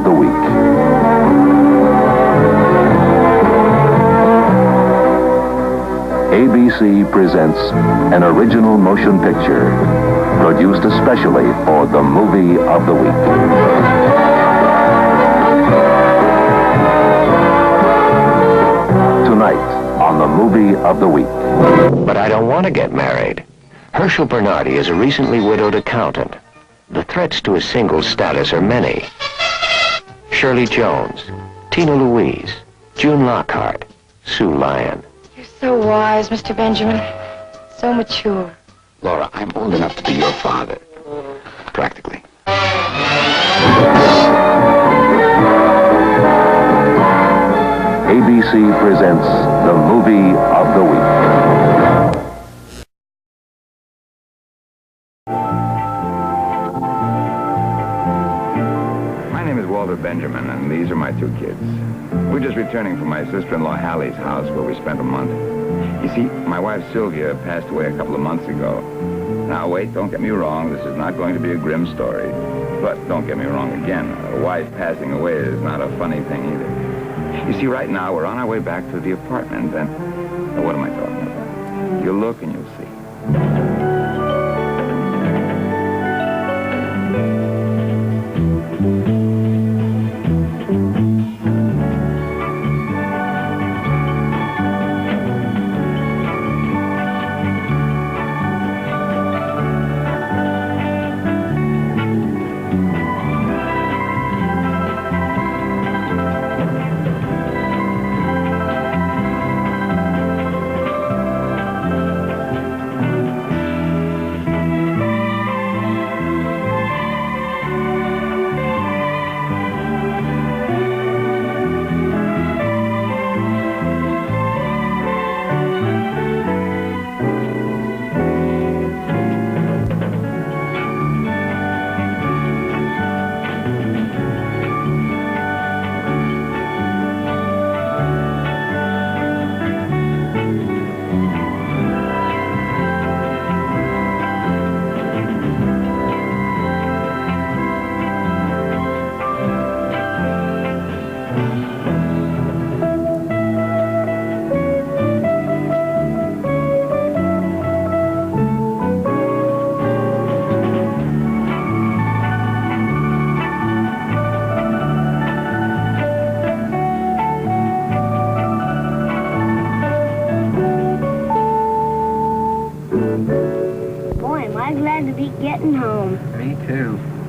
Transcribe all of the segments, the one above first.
the week. ABC presents an original motion picture produced especially for the movie of the week. Tonight on the movie of the week. But I don't want to get married. Herschel Bernardi is a recently widowed accountant. The threats to his single status are many. Shirley Jones, Tina Louise, June Lockhart, Sue Lyon. You're so wise, Mr. Benjamin. So mature. Laura, I'm old enough to be your father. Practically. ABC presents the movie of the week. My name is Walter Benjamin, and these are my two kids. We're just returning from my sister-in-law Hallie's house where we spent a month. You see, my wife Sylvia passed away a couple of months ago. Now, wait, don't get me wrong. This is not going to be a grim story. But don't get me wrong again. A wife passing away is not a funny thing either. You see, right now, we're on our way back to the apartment, and... Oh, what am I talking about? You'll look and you'll see.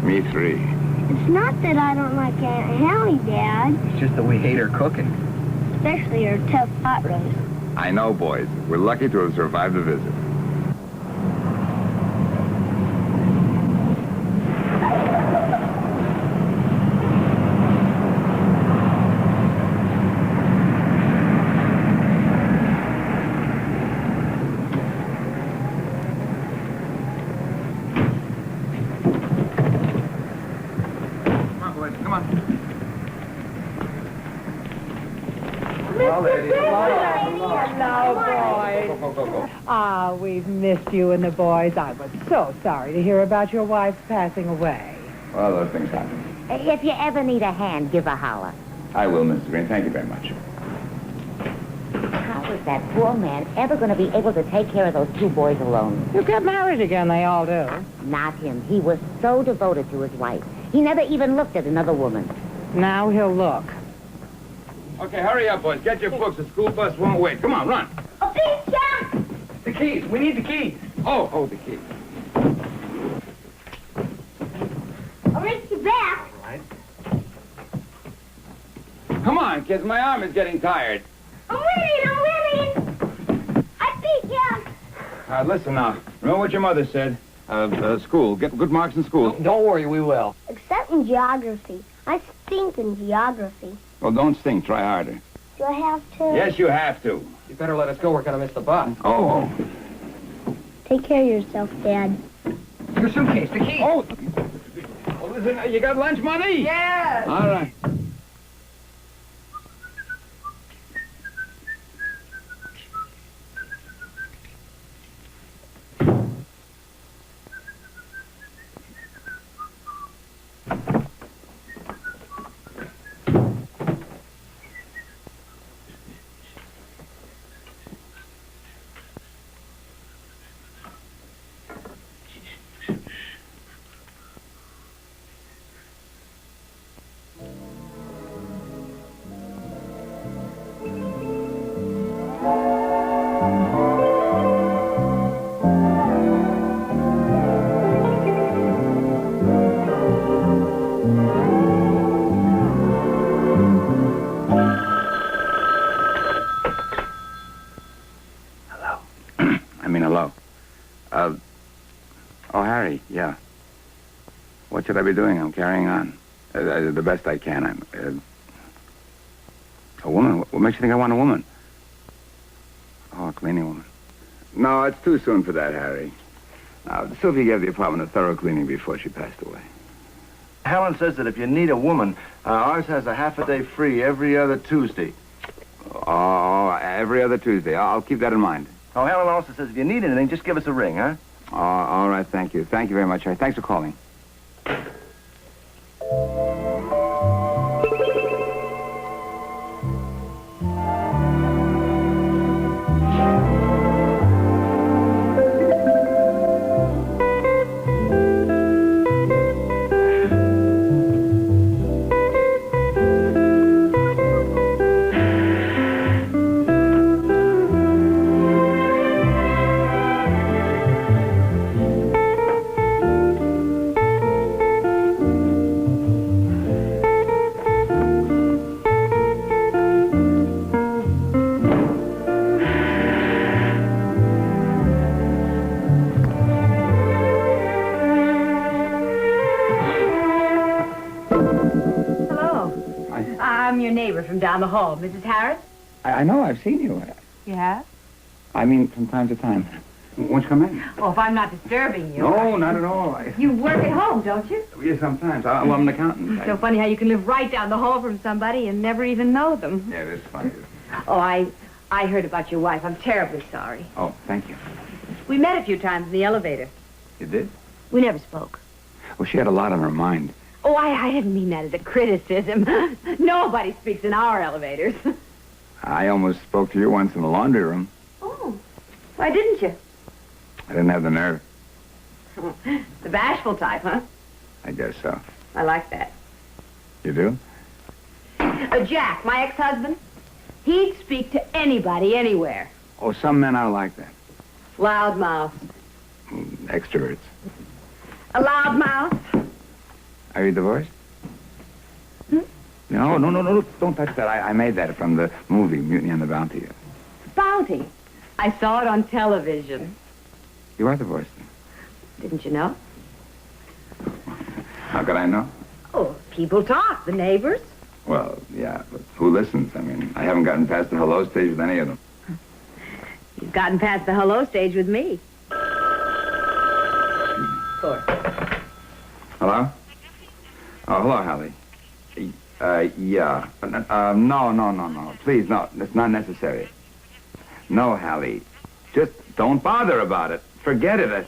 Me three. It's not that I don't like Aunt Hallie, Dad. It's just that we hate her cooking. Especially her tough pot roast. I know, boys. We're lucky to have survived the visit. Ah, we've missed you and the boys. I was so sorry to hear about your wife's passing away. Well, those things happen. If you ever need a hand, give a holler. I will, Mrs. Green. Thank you very much. How is that poor man ever going to be able to take care of those two boys alone? You get married again, they all do. Not him. He was so devoted to his wife. He never even looked at another woman. Now he'll look. Okay, hurry up, boys. Get your books. The school bus won't wait. Come on, run. Oh, please, Jack! The keys. We need the keys. Oh, the key. I'll reach you back. All right. Come on, kids. My arm is getting tired. I'm winning. I beat you. Listen now. Remember what your mother said? School. Get good marks in school. Don't worry, we will. Except in geography. I stink in geography. Well, don't stink. Try harder. Do I have to? Yes, you have to. You better let us go. We're going to miss the bus. Oh. Take care of yourself, Dad. Your suitcase, the keys. Oh. Well, listen, you got lunch money? Yes. All right. mean, hello. Oh, Harry, yeah. What should I be doing? I'm carrying on. The best I can. I'm... a woman? What makes you think I want a woman? Oh, a cleaning woman. No, it's too soon for that, Harry. Sylvia gave the apartment a thorough cleaning before she passed away. Helen says that if you need a woman, ours has a half a day free every other Tuesday. Oh, every other Tuesday. I'll keep that in mind. Oh, Helen also says if you need anything, just give us a ring, huh? All right, thank you. Thank you very much, Harry. Thanks for calling. From down the hall. Mrs. Harris? I know, I've seen you. You have? I mean, from time to time. Won't you come in? Oh, if I'm not disturbing you. No, not at all. You work at home, don't you? Yeah, sometimes. I'm an accountant. It's so funny how you can live right down the hall from somebody and never even know them. Yeah, it is funny. Oh, I heard about your wife. I'm terribly sorry. Oh, thank you. We met a few times in the elevator. You did? We never spoke. Well, she had a lot on her mind. Oh, I didn't mean that as a criticism. Nobody speaks in our elevators. I almost spoke to you once in the laundry room. Oh, why didn't you? I didn't have the nerve. The bashful type, huh? I guess so. I like that. You do? Jack, my ex-husband, he'd speak to anybody, anywhere. Oh, some men are like that. Loudmouth. Extroverts. A loudmouth? Are you divorced? No, don't touch that. I made that from the movie, Mutiny on the Bounty. Bounty? I saw it on television. You are divorced? Didn't you know? How could I know? Oh, people talk, the neighbors. Well, yeah, but who listens? I mean, I haven't gotten past the hello stage with any of them. You've gotten past the hello stage with me. Of course. Hello? Oh, hello, Hallie. Yeah. No. Please, no. It's not necessary. No, Hallie. Just don't bother about it. Forget it.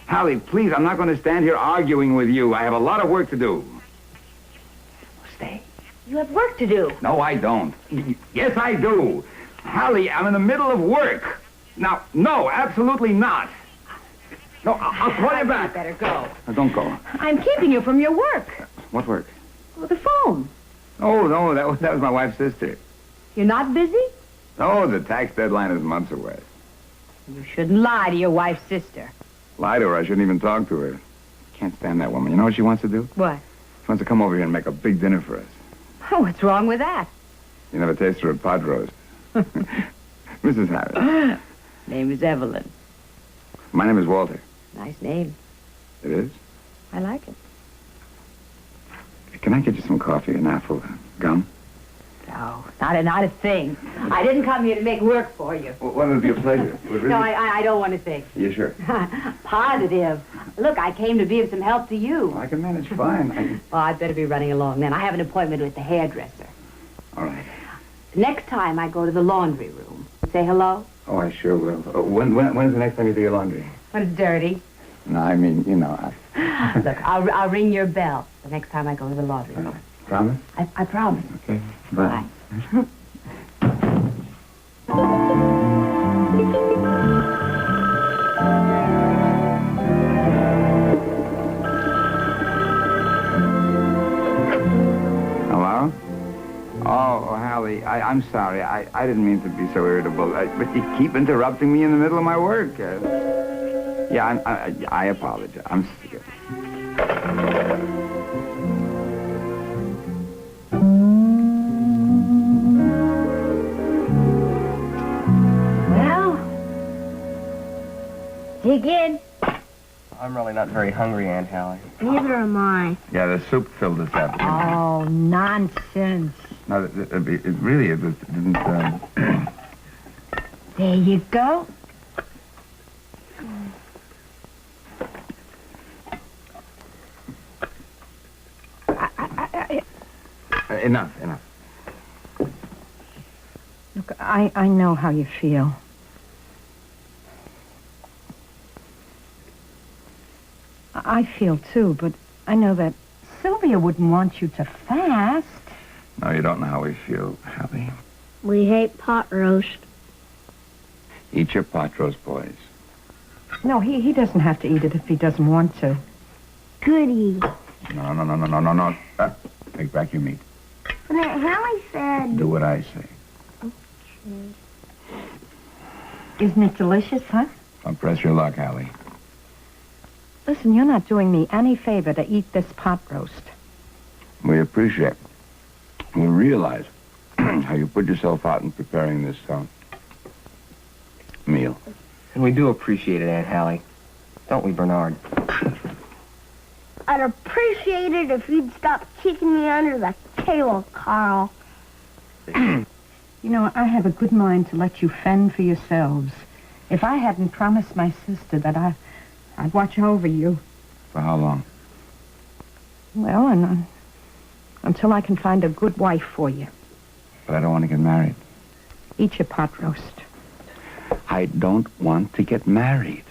Hallie, please, I'm not going to stand here arguing with you. I have a lot of work to do. Stay. You have work to do. No, I don't. Yes, I do. Hallie, I'm in the middle of work. Now, no, absolutely not. No, I'll call you back. You better go. Now, don't go. I'm keeping you from your work. What work? Oh, the phone. Oh, no, that was my wife's sister. You're not busy? Oh, the tax deadline is months away. You shouldn't lie to your wife's sister. Lie to her? I shouldn't even talk to her. Can't stand that woman. You know what she wants to do? What? She wants to come over here and make a big dinner for us. Oh, what's wrong with that? You never tasted her at pot roast. Mrs. Harris. Name is Evelyn. My name is Walter. Nice name. It is? I like it. Can I get you some coffee, an apple, gum? No, not a thing. I didn't come here to make work for you. Well, it would be a pleasure. Really... No, I don't want to think. You sure? Positive. Look, I came to be of some help to you. Well, I can manage fine. Well, I'd better be running along then. I have an appointment with the hairdresser. All right. Next time I go to the laundry room, say hello. Oh, I sure will. When's the next time you do your laundry? When it's dirty. No, I mean, you know. Look, I'll ring your bell the next time I go to the laundry room. Promise? I promise. Okay. Bye. Hello? Oh, Hallie, I'm sorry. I didn't mean to be so irritable. But you keep interrupting me in the middle of my work. Yeah, I apologize. I'm sick. Dig in. I'm really not very hungry, Aunt Hallie. Neither am I. Yeah, the soup filled us up. Oh, nonsense. No, it didn't. There you go. Enough. Look, I know how you feel. I feel too, but I know that Sylvia wouldn't want you to fast. No, you don't know how we feel, Hallie. We hate pot roast. Eat your pot roast, boys. No, he doesn't have to eat it if he doesn't want to. Goody. No. Take back your meat. But Aunt Hallie said... Do what I say. Okay. Isn't it delicious, huh? Don't press your luck, Hallie. Listen, you're not doing me any favor to eat this pot roast. We appreciate. We realize how you put yourself out in preparing this meal. And we do appreciate it, Aunt Hallie. Don't we, Bernard? I'd appreciate it if you'd stop kicking me under the table, Carl. You know, I have a good mind to let you fend for yourselves. If I hadn't promised my sister that I'd watch over you. For how long? Well, and until I can find a good wife for you. But I don't want to get married. Eat your pot roast. I don't want to get married.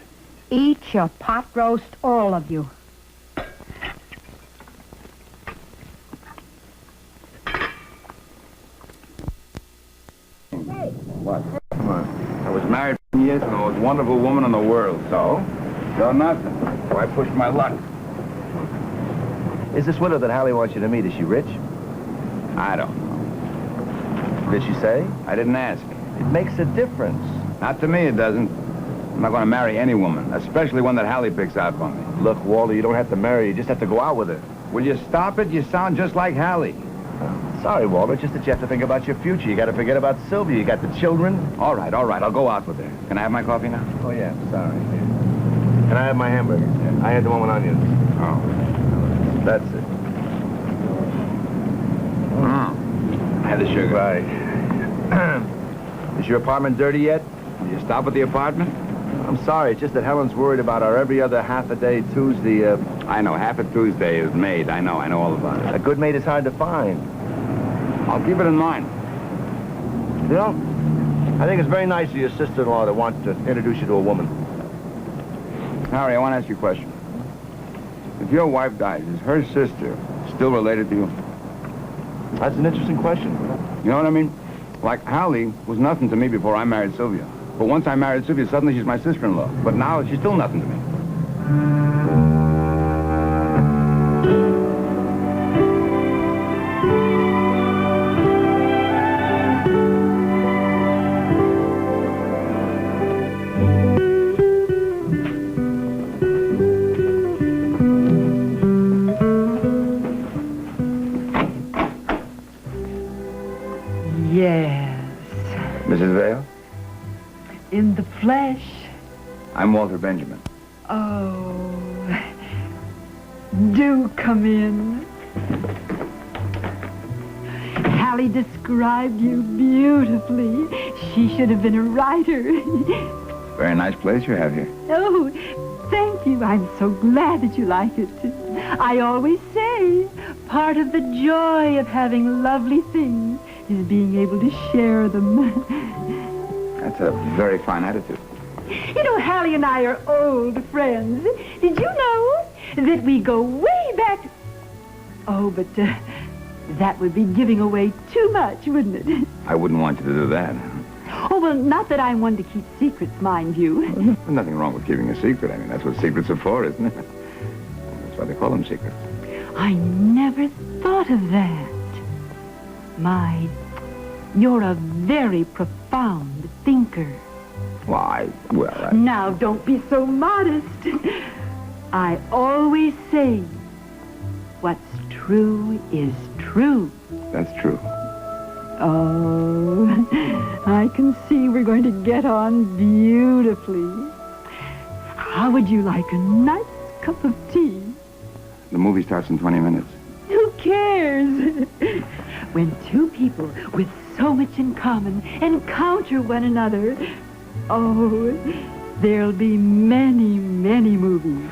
Eat your pot roast, all of you. What? Come on. I was married for years and the most wonderful woman in the world, so? So nothing. So I pushed my luck. Is this widow that Hallie wants you to meet, is she rich? I don't know. Did she say? I didn't ask. It makes a difference. Not to me, it doesn't. I'm not going to marry any woman, especially one that Hallie picks out for me. Look, Walter, you don't have to marry her. You just have to go out with her. Will you stop it? You sound just like Hallie. Sorry, Walter, just that you have to think about your future. You got to forget about Sylvia. You got the children. All right. I'll go out with her. Can I have my coffee now? Oh, yeah, sorry. Can I have my hamburger? Yeah. I had the one with onions. Oh. That's it. Have the sugar. Right. Is your apartment dirty yet? Will you stop at the apartment? I'm sorry, it's just that Helen's worried about our every other half-a-day Tuesday, I know, half a Tuesday is maid. I know all about it. A good maid is hard to find. I'll keep it in mind. You know, I think it's very nice of your sister-in-law to want to introduce you to a woman. Harry, I want to ask you a question. If your wife dies, is her sister still related to you? That's an interesting question. You know what I mean? Like, Hallie was nothing to me before I married Sylvia. But once I married Sylvia, suddenly she's my sister-in-law. But now she's still nothing to me. Mrs. Vale? In the flesh. I'm Walter Benjamin. Oh, do come in. Hallie described you beautifully. She should have been a writer. Very nice place you have here. Oh, thank you. I'm so glad that you like it. I always say, part of the joy of having lovely things is being able to share them. That's a very fine attitude. You know, Hallie and I are old friends. Did you know that we go way back? Oh, but that would be giving away too much, wouldn't it? I wouldn't want you to do that. Oh, well, not that I'm one to keep secrets, mind you. There's nothing wrong with keeping a secret. I mean, that's what secrets are for, isn't it? That's why they call them secrets. I never thought of that. You're a very profound thinker. Why, well, Now, don't be so modest. I always say, what's true is true. That's true. Oh, I can see we're going to get on beautifully. How would you like a nice cup of tea? The movie starts in 20 minutes. Who cares? When two people with so much in common encounter one another, oh, there'll be many, many movies.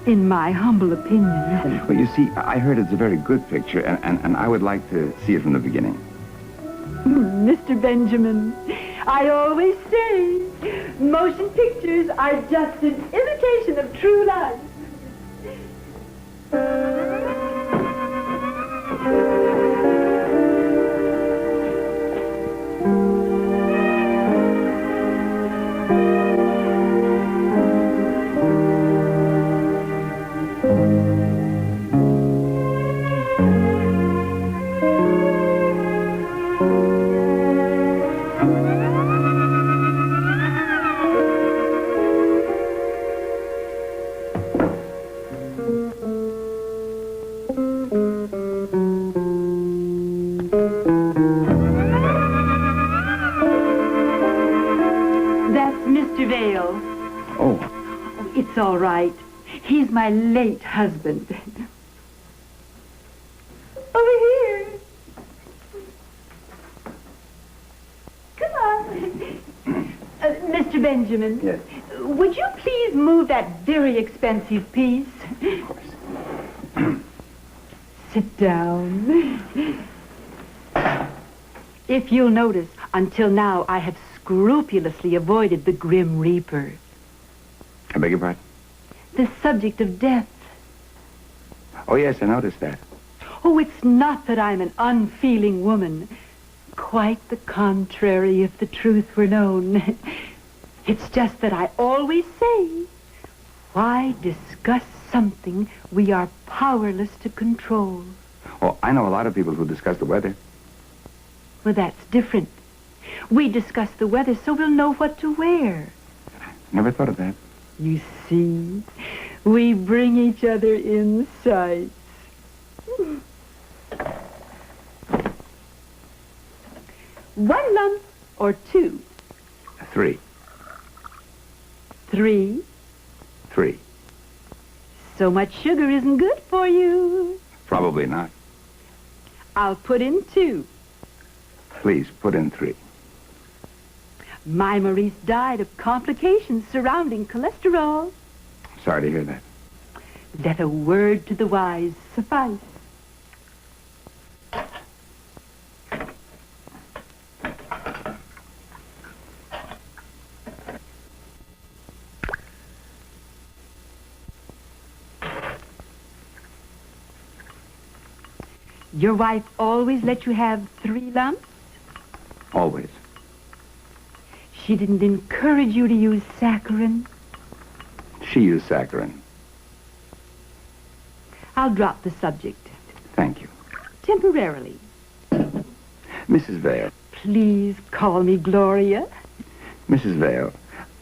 In my humble opinion. Well, you see, I heard it's a very good picture, and I would like to see it from the beginning. Mr. Benjamin, I always say, motion pictures are just an imitation of true life. It's all right. He's my late husband. Over here. Come on. Mr. Benjamin. Yes. Would you please move that very expensive piece? Of course. Sit down. If you'll notice, until now I have scrupulously avoided the Grim Reaper. I beg your pardon? The subject of death. Oh, yes, I noticed that. Oh, it's not that I'm an unfeeling woman. Quite the contrary, if the truth were known. It's just that I always say, why discuss something we are powerless to control? Oh, I know a lot of people who discuss the weather. Well, that's different. We discuss the weather so we'll know what to wear. Never thought of that. You see, we bring each other insights. One lump or two? 3. 3? 3. So much sugar isn't good for you. Probably not. I'll put in 2. Please, put in 3. My Maurice died of complications surrounding cholesterol. Sorry to hear that. Let a word to the wise suffice. Your wife always let you have 3 lumps? Always. She didn't encourage you to use saccharin? She used saccharin. I'll drop the subject. Thank you. Temporarily. Mrs. Vale. Please call me Gloria. Mrs. Vale,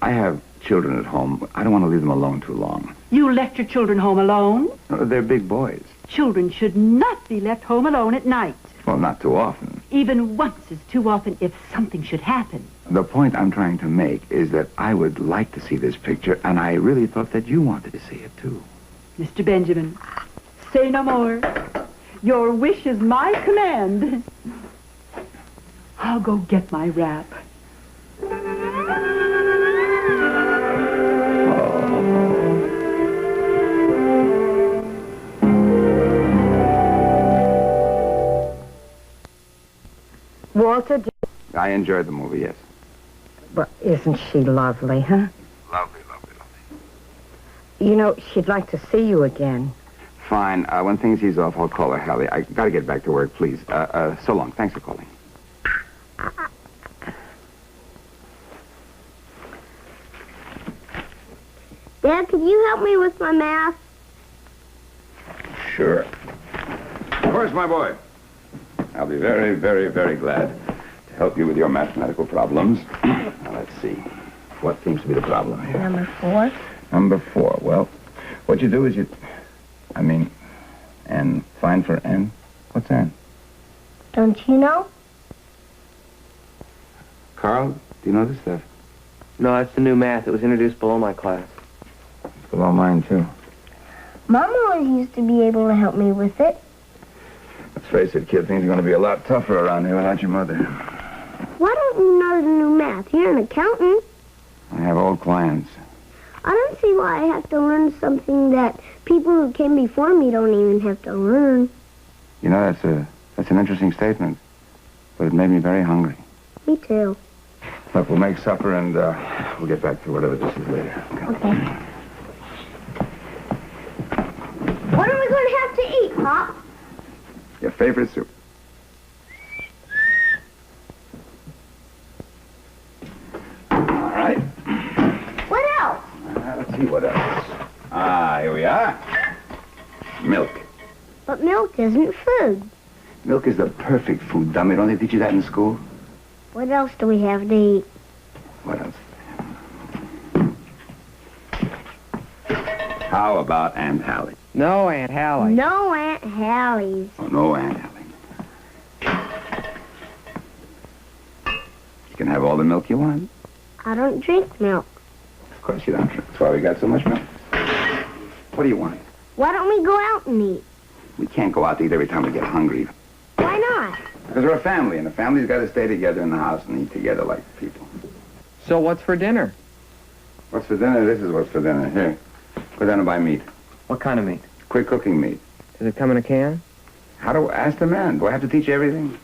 I have children at home. I don't want to leave them alone too long. You left your children home alone? They're big boys. Children should not be left home alone at night. Well, not too often. Even once is too often if something should happen. The point I'm trying to make is that I would like to see this picture, and I really thought that you wanted to see it, too. Mr. Benjamin, say no more. Your wish is my command. I'll go get my wrap. Walter, I enjoyed the movie, yes. well, isn't she lovely, huh? Lovely, lovely, lovely. You know, she'd like to see you again. Fine. When things ease off, I'll call her, Hallie. I gotta get back to work, please. So long. Thanks for calling. Dad, could you help me with my math? Sure. Of course, my boy. I'll be very, very, very glad to help you with your mathematical problems. Now, let's see. What seems to be the problem here? Number 4. Number 4. Well, what you do is N. Find for N. What's N? Don't you know? Carl, do you know this stuff? No, it's the new math. It was introduced below my class. below mine, too. Mom always used to be able to help me with it. Let's face it, kid, things are going to be a lot tougher around here without your mother. Why don't you know the new math? You're an accountant. I have old clients. I don't see why I have to learn something that people who came before me don't even have to learn. You know, that's an interesting statement, but it made me very hungry. Me too. Look, we'll make supper and we'll get back to whatever this is later. Okay. What are we going to have to eat, Pop? Your favorite soup. All right. What else? Let's see what else. Here we are. Milk. But milk isn't food. Milk is the perfect food, dummy. Don't they teach you that in school? What else do we have to eat? What else? How about Aunt Hallie? No, Aunt Hallie. No Aunt Hallie's. Oh, no, Aunt Hallie. You can have all the milk you want. I don't drink milk. Of course you don't. That's why we got so much milk. What do you want? Why don't we go out and eat? We can't go out to eat every time we get hungry. Why not? Because we're a family, and the family's got to stay together in the house and eat together like people. So what's for dinner? What's for dinner? This is what's for dinner. Here. Go down and buy meat. What kind of meat? Quick cooking meat. Does it come in a can? How do I ask the man? Do I have to teach you everything?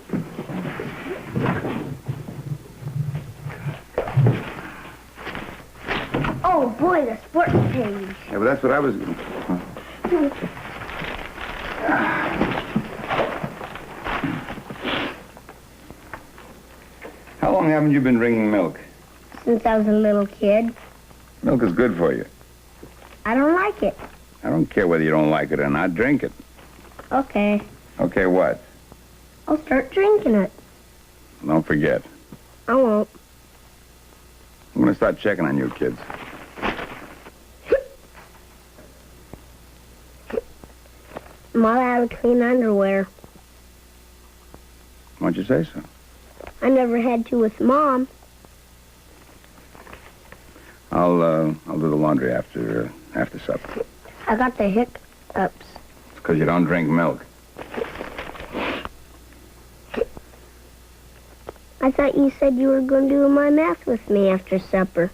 Oh, boy, the sports page. Yeah, but that's what I was... How long haven't you been drinking milk? Since I was a little kid. Milk is good for you. I don't like it. I don't care whether you don't like it or not. Drink it. Okay. Okay, what? I'll start drinking it. Don't forget. I won't. I'm going to start checking on you kids. I'm all out of clean underwear. Why'd you say so? I never had to with Mom. I'll do the laundry after supper. I got the hiccups. It's because you don't drink milk. I thought you said you were going to do my math with me after supper.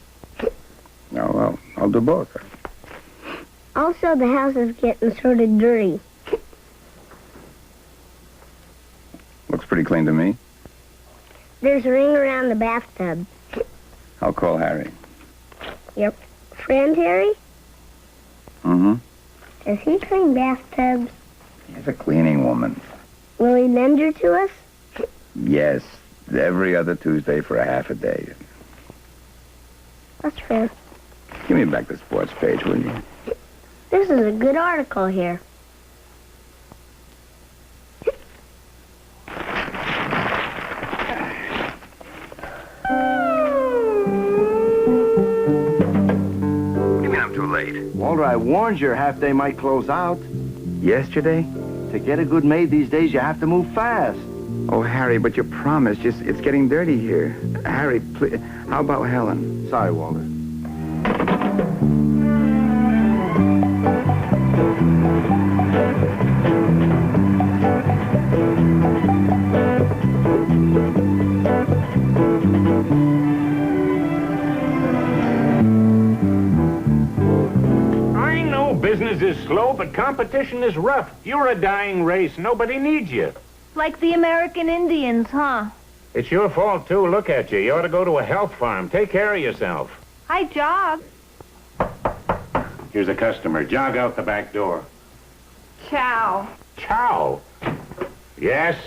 No, well, I'll do both. Also, the house is getting sort of dirty. Looks pretty clean to me. There's a ring around the bathtub. I'll call Harry. Your friend, Harry? Mm-hmm. Does he clean bathtubs? He's a cleaning woman. Will he lend her to us? Yes, every other Tuesday for a half a day. That's fair. Give me back the sports page, will you? This is a good article here. Walter, I warned you, half-day might close out. Yesterday? To get a good maid these days, you have to move fast. Oh, Harry, but you promised. It's getting dirty here. Harry, please. How about Helen? Sorry, Walter. Business is slow, but competition is rough. You're a dying race. Nobody needs you. Like the American Indians, huh? It's your fault, too. Look at you. You ought to go to a health farm. Take care of yourself. I jog. Here's a customer. Jog out the back door. Ciao. Ciao. Yes?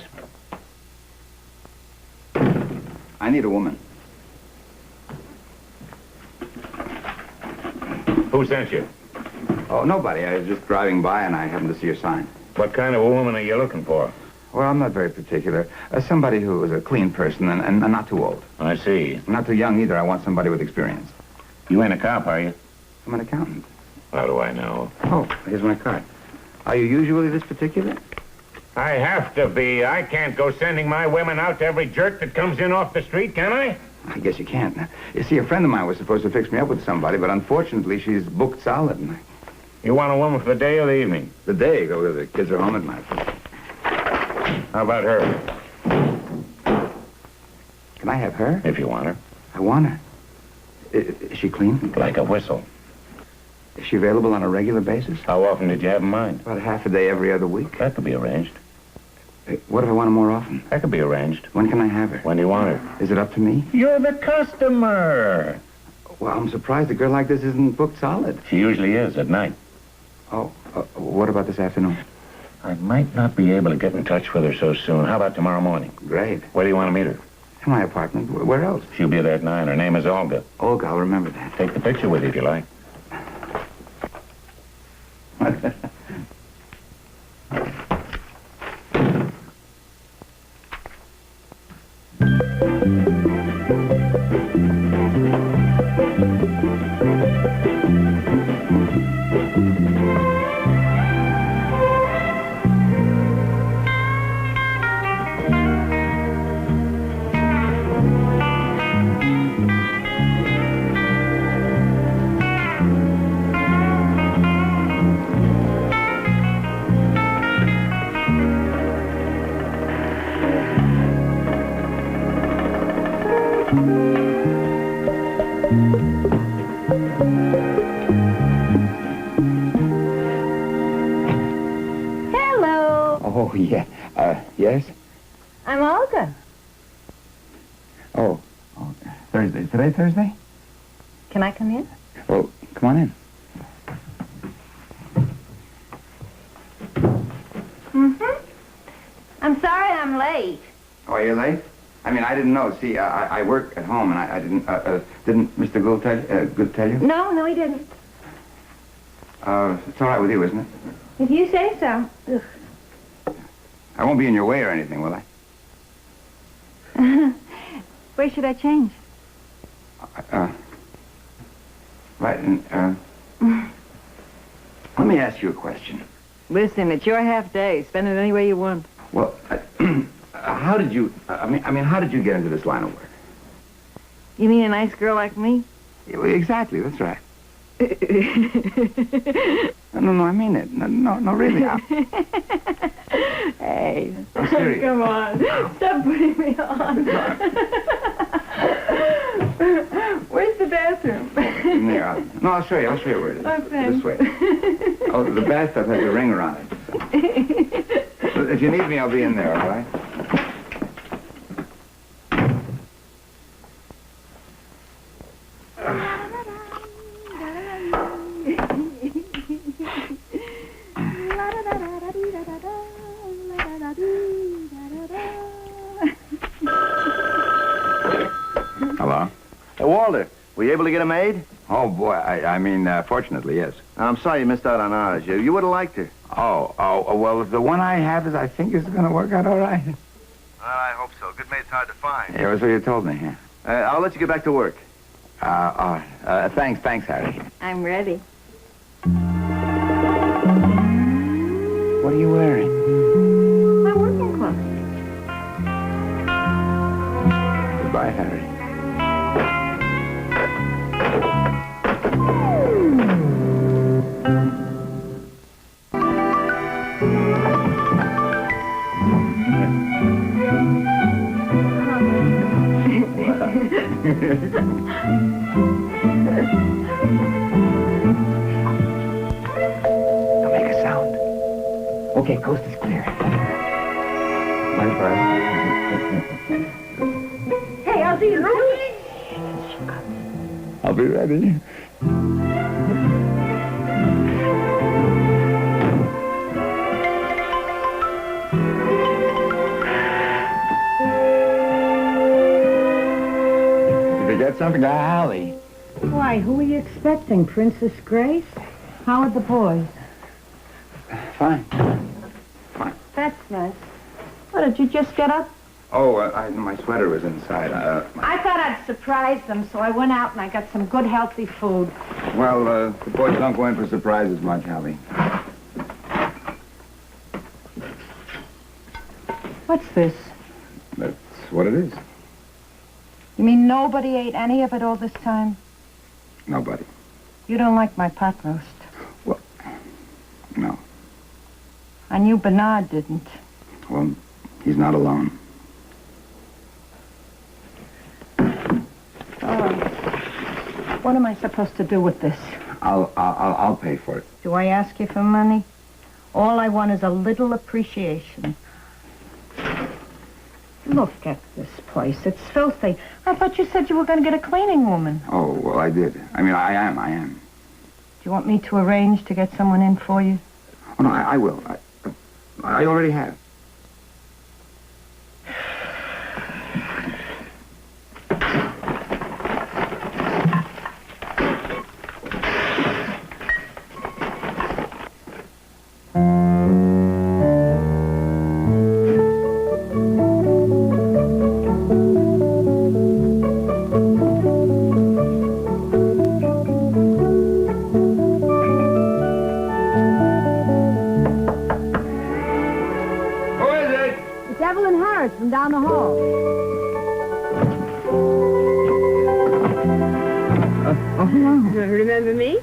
I need a woman. Who sent you? Oh, nobody. I was just driving by and I happened to see your sign. What kind of a woman are you looking for? Well, I'm not very particular. Somebody who is a clean person and not too old. I see. Not too young either. I want somebody with experience. You ain't a cop, are you? I'm an accountant. How do I know? Oh, here's my card. Are you usually this particular? I have to be. I can't go sending my women out to every jerk that comes in off the street, can I? I guess you can't. You see, a friend of mine was supposed to fix me up with somebody, but unfortunately she's booked solid. You want a woman for the day or the evening? The day. The kids are home at night. How about her? Can I have her? If you want her. I want her. Is she clean? Like a whistle. Is she available on a regular basis? How often did you have in mind? About half a day every other week. That could be arranged. What if I want her more often? That could be arranged. When can I have her? When do you want her? Is it up to me? You're the customer. Well, I'm surprised a girl like this isn't booked solid. She usually is at night. Oh, what about this afternoon? I might not be able to get in touch with her so soon. How about tomorrow morning? Great. Where do you want to meet her? In my apartment. Where else? She'll be there at 9. Her name is Olga. Olga, I'll remember that. Take the picture with you if you like. Oh, yeah. Yes? I'm Olga. Oh, Thursday. Today Thursday? Can I come in? Well, come on in. Mm-hmm. I'm sorry I'm late. Oh, are you late? I mean, I didn't know. See, I work at home, and I didn't, didn't Mr. Gould tell you? No, he didn't. It's all right with you, isn't it? If you say so. Ugh. I won't be in your way or anything, will I? Where should I change? Right, and, let me ask you a question. Listen, it's your half day. Spend it any way you want. Well, how did you, I mean, how did you get into this line of work? You mean a nice girl like me? Yeah, exactly, that's right. No, I mean it. No, really. Hey. I'm serious. Come on. Stop putting me on. Where's the bathroom? There. No, I'll show you where it is. Okay. This way. Oh, the bathtub has a ringer on it. So if you need me, I'll be in there, all right? Hello? Hey, Walter, were you able to get a maid? Oh, boy, I mean, fortunately, yes. I'm sorry you missed out on ours. You would have liked her. Oh, well, the one I have I think is going to work out all right. I hope so. Good maid's hard to find. Yeah, that's what you told me, yeah. I'll let you get back to work. Thanks, Harry. I'm ready. What are you wearing? My working clothes. Goodbye, Harry. Don't make a sound. Okay, coast is clear. Bye. Hey, I'll see you soon. I'll be ready. Did you get something to Hallie? Why, who are you expecting? Princess Grace? How are the boys? Fine. That's nice. What, did you just get up? Oh, my sweater was inside. I thought I'd surprise them, so I went out and I got some good, healthy food. Well, the boys don't go in for surprises much, Hallie. What's this? That's what it is. You mean nobody ate any of it all this time? Nobody. You don't like my pot roast? Well, no. I knew Bernard didn't. Well, he's not alone. Oh. What am I supposed to do with this? I'll pay for it. Do I ask you for money? All I want is a little appreciation. Look at this place. It's filthy. I thought you said you were going to get a cleaning woman. Oh, well, I did. I mean, I am. Do you want me to arrange to get someone in for you? Oh, no, I will. I already have. From down the hall. Remember me?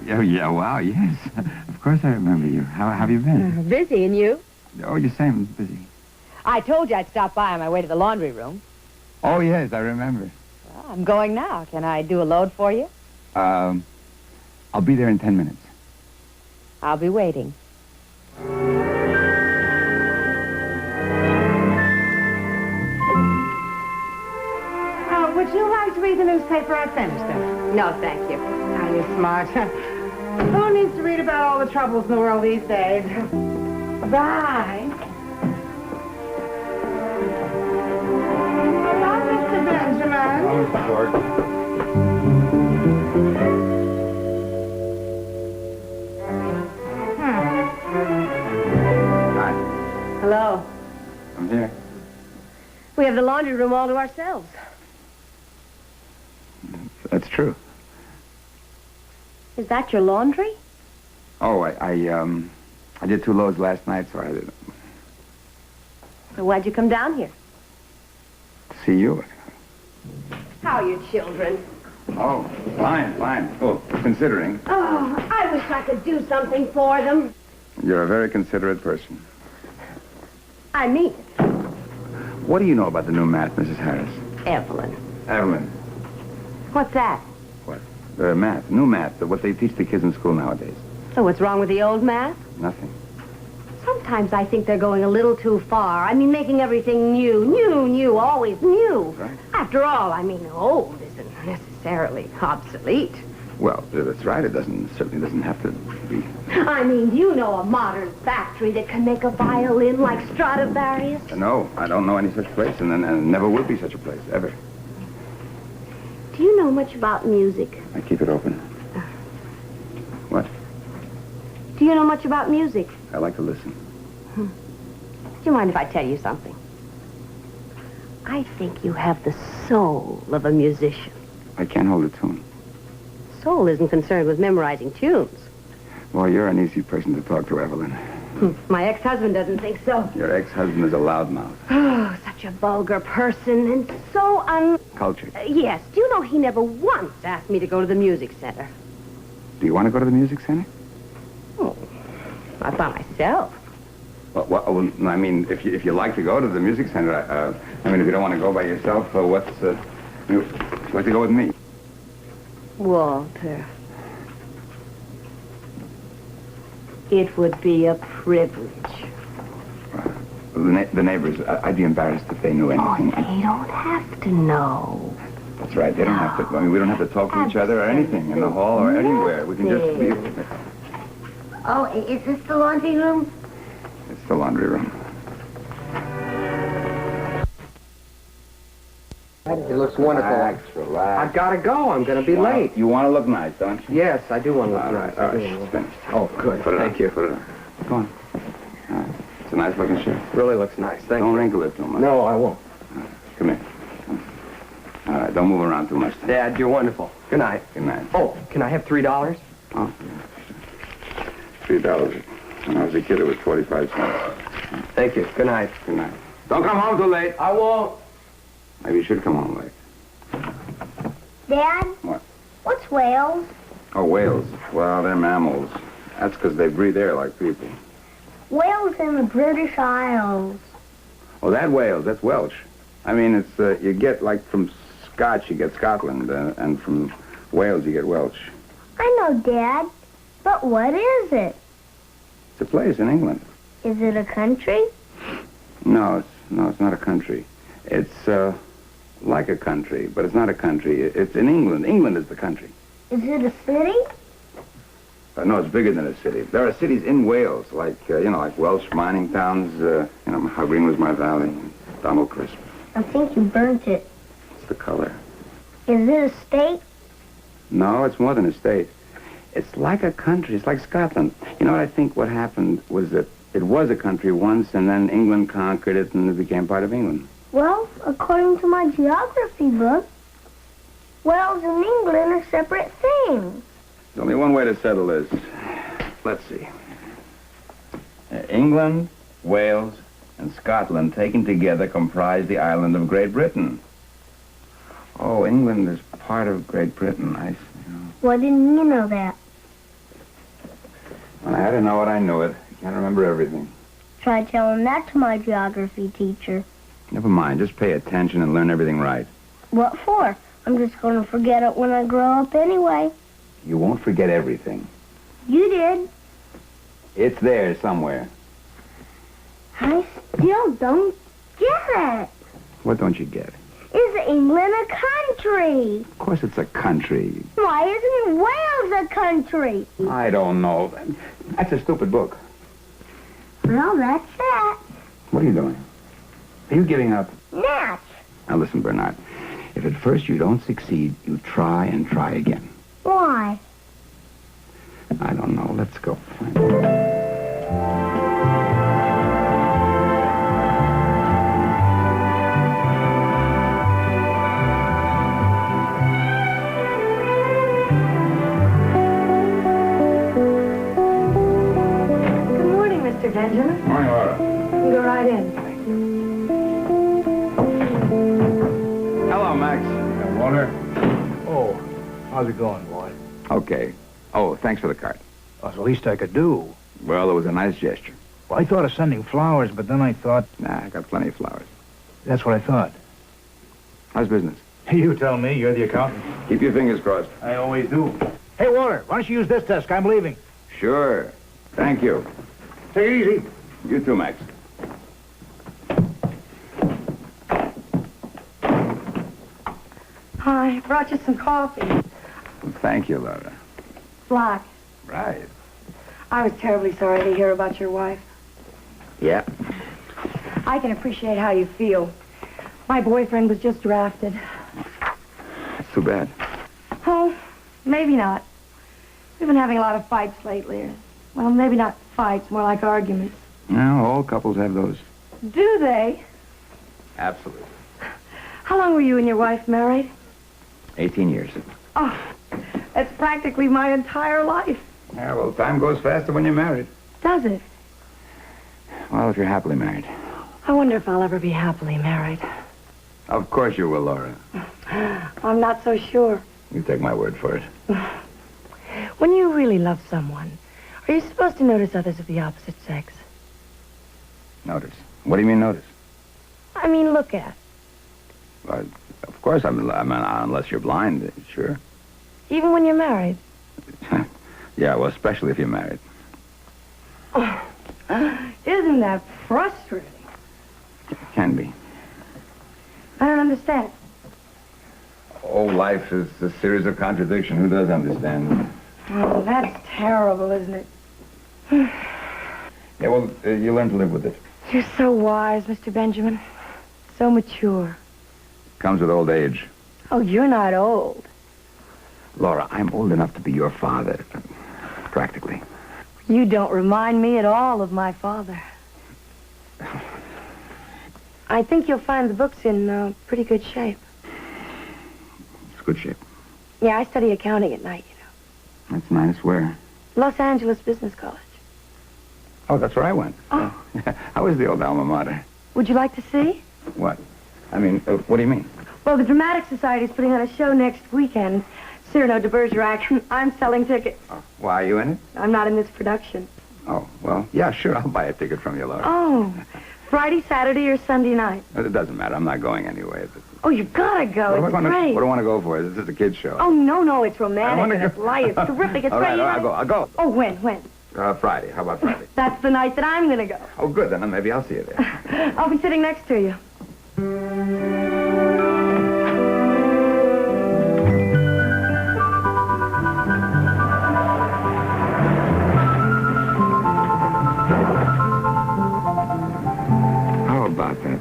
Oh, yeah, wow, yes. Of course I remember you. How have you been? Busy, and you? Oh, you say I'm busy. I told you I'd stop by on my way to the laundry room. Oh, yes, I remember. Well, I'm going now. Can I do a load for you? I'll be there in 10 minutes. I'll be waiting. Would you like to read the newspaper? I finished it. No, thank you. Are you smart? Who needs to read about all the troubles in the world these days? Bye. Bye, Mr. Benjamin. Oh, Mr. George. Hi. Hello. I'm here. We have the laundry room all to ourselves. That's true. Is that your laundry? Oh, I did 2 loads last night, so I did. So why'd you come down here? See you. How are your children? Oh, fine. Oh, considering. Oh, I wish I could do something for them. You're a very considerate person. I mean it. What do you know about the new math, Mrs. Harris? Evelyn. Evelyn. What's that? What? Math. New math. What they teach the kids in school nowadays. So what's wrong with the old math? Nothing. Sometimes I think they're going a little too far. I mean, making everything new, always new. Right. After all, I mean, old isn't necessarily obsolete. Well, that's right. It certainly doesn't have to be. I mean, do you know a modern factory that can make a violin like Stradivarius? No, I don't know any such place, and never will be such a place, ever. Do you know much about music? I keep it open. What? Do you know much about music? I like to listen. Do you mind if I tell you something? I think you have the soul of a musician. I can't hold a tune. Soul isn't concerned with memorizing tunes. Well, you're an easy person to talk to, Evelyn. My ex-husband doesn't think so. Your ex-husband is a loudmouth. Oh, such a vulgar person and so Cultured. Yes. Do you know he never once asked me to go to the music center? Do you want to go to the music center? Oh, not by myself. Well, I mean, if you like to go to the music center, I mean, if you don't want to go by yourself, would you like to go with me? Walter. It would be a privilege. The neighbors, I'd be embarrassed if they knew anything. Oh, they don't have to know. That's right. They don't have to. I mean, we don't have to talk to each other or anything in the hall or anywhere. We can just be. Oh, is this the laundry room? It's the laundry room. It looks wonderful. Relax. I've got to go. I'm going to be late. You want to look nice, don't you? Yes, I do want to look nice. All right. It's finished. Oh, good. Thank you. Put it on. Go on. All right. It's a nice looking shirt. Really looks nice. Thank Don't you. wrinkle it too much. No, I won't. Come here. All right. Don't move around too much. Dad, you're wonderful. Good night. Good night. Oh, can I have $3? Oh, $3. When I was a kid, it was 25 cents. Thank you. Good night. Good night. Don't come home too late. I won't. Maybe you should come home late. Dad? What? What's whales? Oh, whales. Well, they're mammals. That's because they breathe air like people. Wales in the British Isles. Oh, that Wales, that's Welsh. I mean, it's, you get, like, from Scotch, you get Scotland, and from Wales, you get Welsh. I know, Dad. But what is it? It's a place in England. Is it a country? No, it's not a country. It's, like a country, but it's not a country. It's in England. England is the country. Is it a city? No, it's bigger than a city. There are cities in Wales, like, like Welsh mining towns, How Green Was My Valley, Donald Crisp. I think you burnt it. It's the color. Is it a state? No, it's more than a state. It's like a country. It's like Scotland. You know what I think what happened was that it was a country once, and then England conquered it, and it became part of England. Well, according to my geography book, Wales and England are separate things. There's only one way to settle this. Let's see. England, Wales, and Scotland taken together comprise the island of Great Britain. Oh, England is part of Great Britain. I see. Why didn't you know that? Well, I had to know it. I knew it. I can't remember everything. Try telling that to my geography teacher. Never mind. Just pay attention and learn everything right. What for? I'm just going to forget it when I grow up anyway. You won't forget everything. You did. It's there somewhere. I still don't get it. What don't you get? Is England a country? Of course it's a country. Why isn't Wales a country? I don't know. That's a stupid book. Well, that's it. What are you doing? Are you giving up? Natch. Now listen, Bernard. If at first you don't succeed, you try and try again. Why? I don't know. Let's go. Good morning, Mr. Benjamin. Morning, Laura. You can go right in. Hello, Max. Water? Oh, how's it going, boy? Okay. Oh, thanks for the card. That's the least I could do. Well, it was a nice gesture. Well, I thought of sending flowers, but then I thought... Nah, I got plenty of flowers. That's what I thought. How's business? You tell me. You're the accountant. Keep your fingers crossed. I always do. Hey, Walter, why don't you use this desk? I'm leaving. Sure. Thank you. Take it easy. You too, Max. I brought you some coffee. Thank you, Laura. Black. Right. I was terribly sorry to hear about your wife. Yeah. I can appreciate how you feel. My boyfriend was just drafted. That's too bad. Oh, maybe not. We've been having a lot of fights lately. Well, maybe not fights, more like arguments. No, all couples have those. Do they? Absolutely. How long were you and your wife married? 18 years. Oh, that's practically my entire life. Yeah, well, time goes faster when you're married. Does it? Well, if you're happily married. I wonder if I'll ever be happily married. Of course you will, Laura. I'm not so sure. You take my word for it. When you really love someone, are you supposed to notice others of the opposite sex? Notice? What do you mean, notice? I mean, look at. Of course, I mean, unless you're blind, sure. Even when you're married? Yeah, well, especially if you're married. Oh, isn't that frustrating? It can be. I don't understand. Oh, life is a series of contradictions. Who does understand? Oh, that's terrible, isn't it? Yeah, well, you learn to live with it. You're so wise, Mr. Benjamin. So mature. Comes with old age. Oh, you're not old. Laura, I'm old enough to be your father. Practically. You don't remind me at all of my father. I think you'll find the books in pretty good shape. It's good shape. Yeah, I study accounting at night, you know. That's nice. Where? Los Angeles Business College. Oh, that's where I went. Oh. How was the old alma mater? Would you like to see? What? I mean, what do you mean? Well, the Dramatic Society's putting on a show next weekend. Cyrano de Bergerac. I'm selling tickets. Oh, why are you in it? I'm not in this production. Oh, well, yeah, sure. I'll buy a ticket from you, Laura. Oh, Friday, Saturday, or Sunday night? It doesn't matter. I'm not going anyway. Oh, you gotta go. It's great. What do I want to go for? This is a kid's show. Oh, no, it's romantic and it's light. It's terrific. It's all great. right, I'll go. Oh, when? Friday. How about Friday? That's the night that I'm gonna go. Oh, good. Then maybe I'll see you there. I'll be sitting next to you.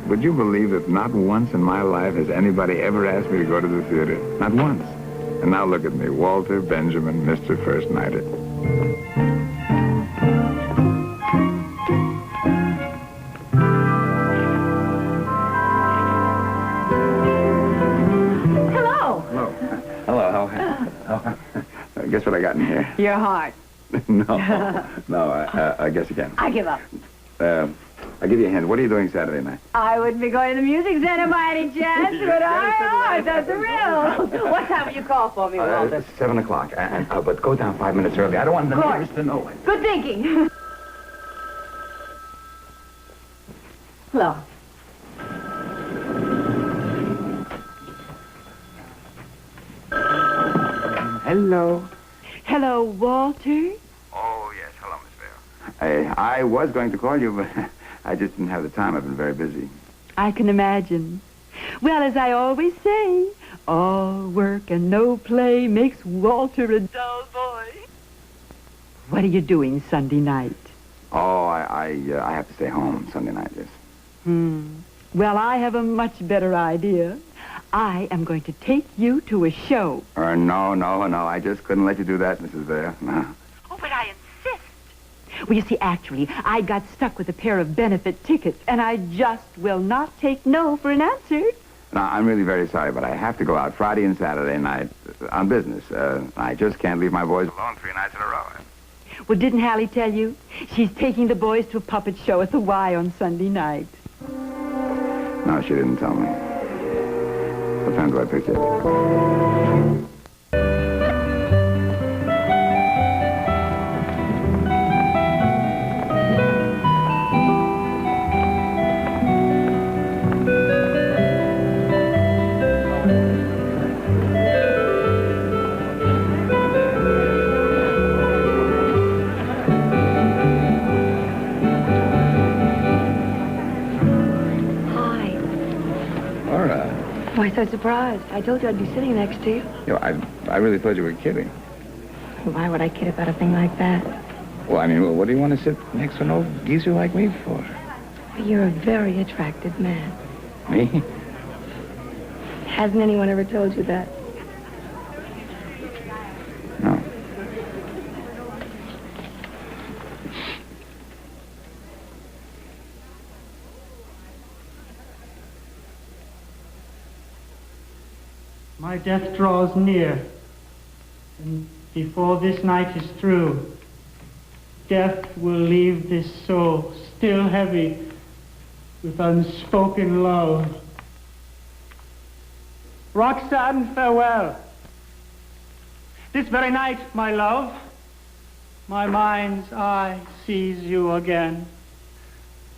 Would you believe that not once in my life has anybody ever asked me to go to the theater? Not once. And now look at me, Walter Benjamin, Mr. First Nighter. Hello. Hello. Guess what I got in here? Your heart. No, I guess again. I give up. I'll give you a hint. What are you doing Saturday night? I wouldn't be going to the music center by any chance, would I? Oh, that's a real. What time will you call for me, Walter? 7 o'clock. But go down 5 minutes early. I don't want the neighbors to know it. Good thinking. Hello. Hello. Hello, Walter. Oh, yes. Hello, Miss Vale. I was going to call you, but I just didn't have the time. I've been very busy. I can imagine. Well, as I always say, all work and no play makes Walter a dull boy. What are you doing Sunday night? Oh, I have to stay home Sunday night, yes. Well, I have a much better idea. I am going to take you to a show. No. I just couldn't let you do that, Mrs. Vale. No. Oh, but I insist. Well, you see, actually, I got stuck with a pair of benefit tickets, and I just will not take no for an answer. No, I'm really very sorry, but I have to go out Friday and Saturday night on business. I just can't leave my boys alone 3 nights in a row. Well, didn't Hallie tell you? She's taking the boys to a puppet show at the Y on Sunday night. No, she didn't tell me. What time do I pick you? Why so surprised? I told you I'd be sitting next to you. I really thought you were kidding. Why would I kid about a thing like that? Well, I mean, what do you want to sit next to no geezer like me for? You're a very attractive man. Me? Hasn't anyone ever told you that? No. My death draws near, and before this night is through, death will leave this soul still heavy with unspoken love. Roxanne, farewell. This very night, my love, my mind's eye sees you again.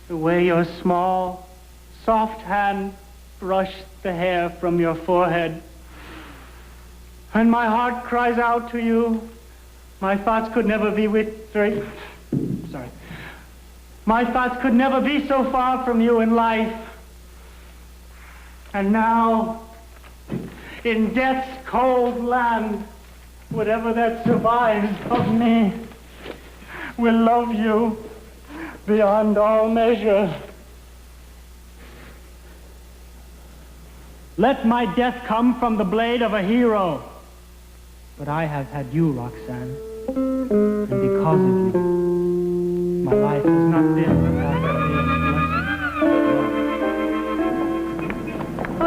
The way your small, soft hand brushed the hair from your forehead. And my heart cries out to you. My thoughts could never be My thoughts could never be so far from you in life. And now, in death's cold land, whatever that survives of me will love you beyond all measure. Let my death come from the blade of a hero. But I have had you, Roxanne. And because of you, my life has not been without a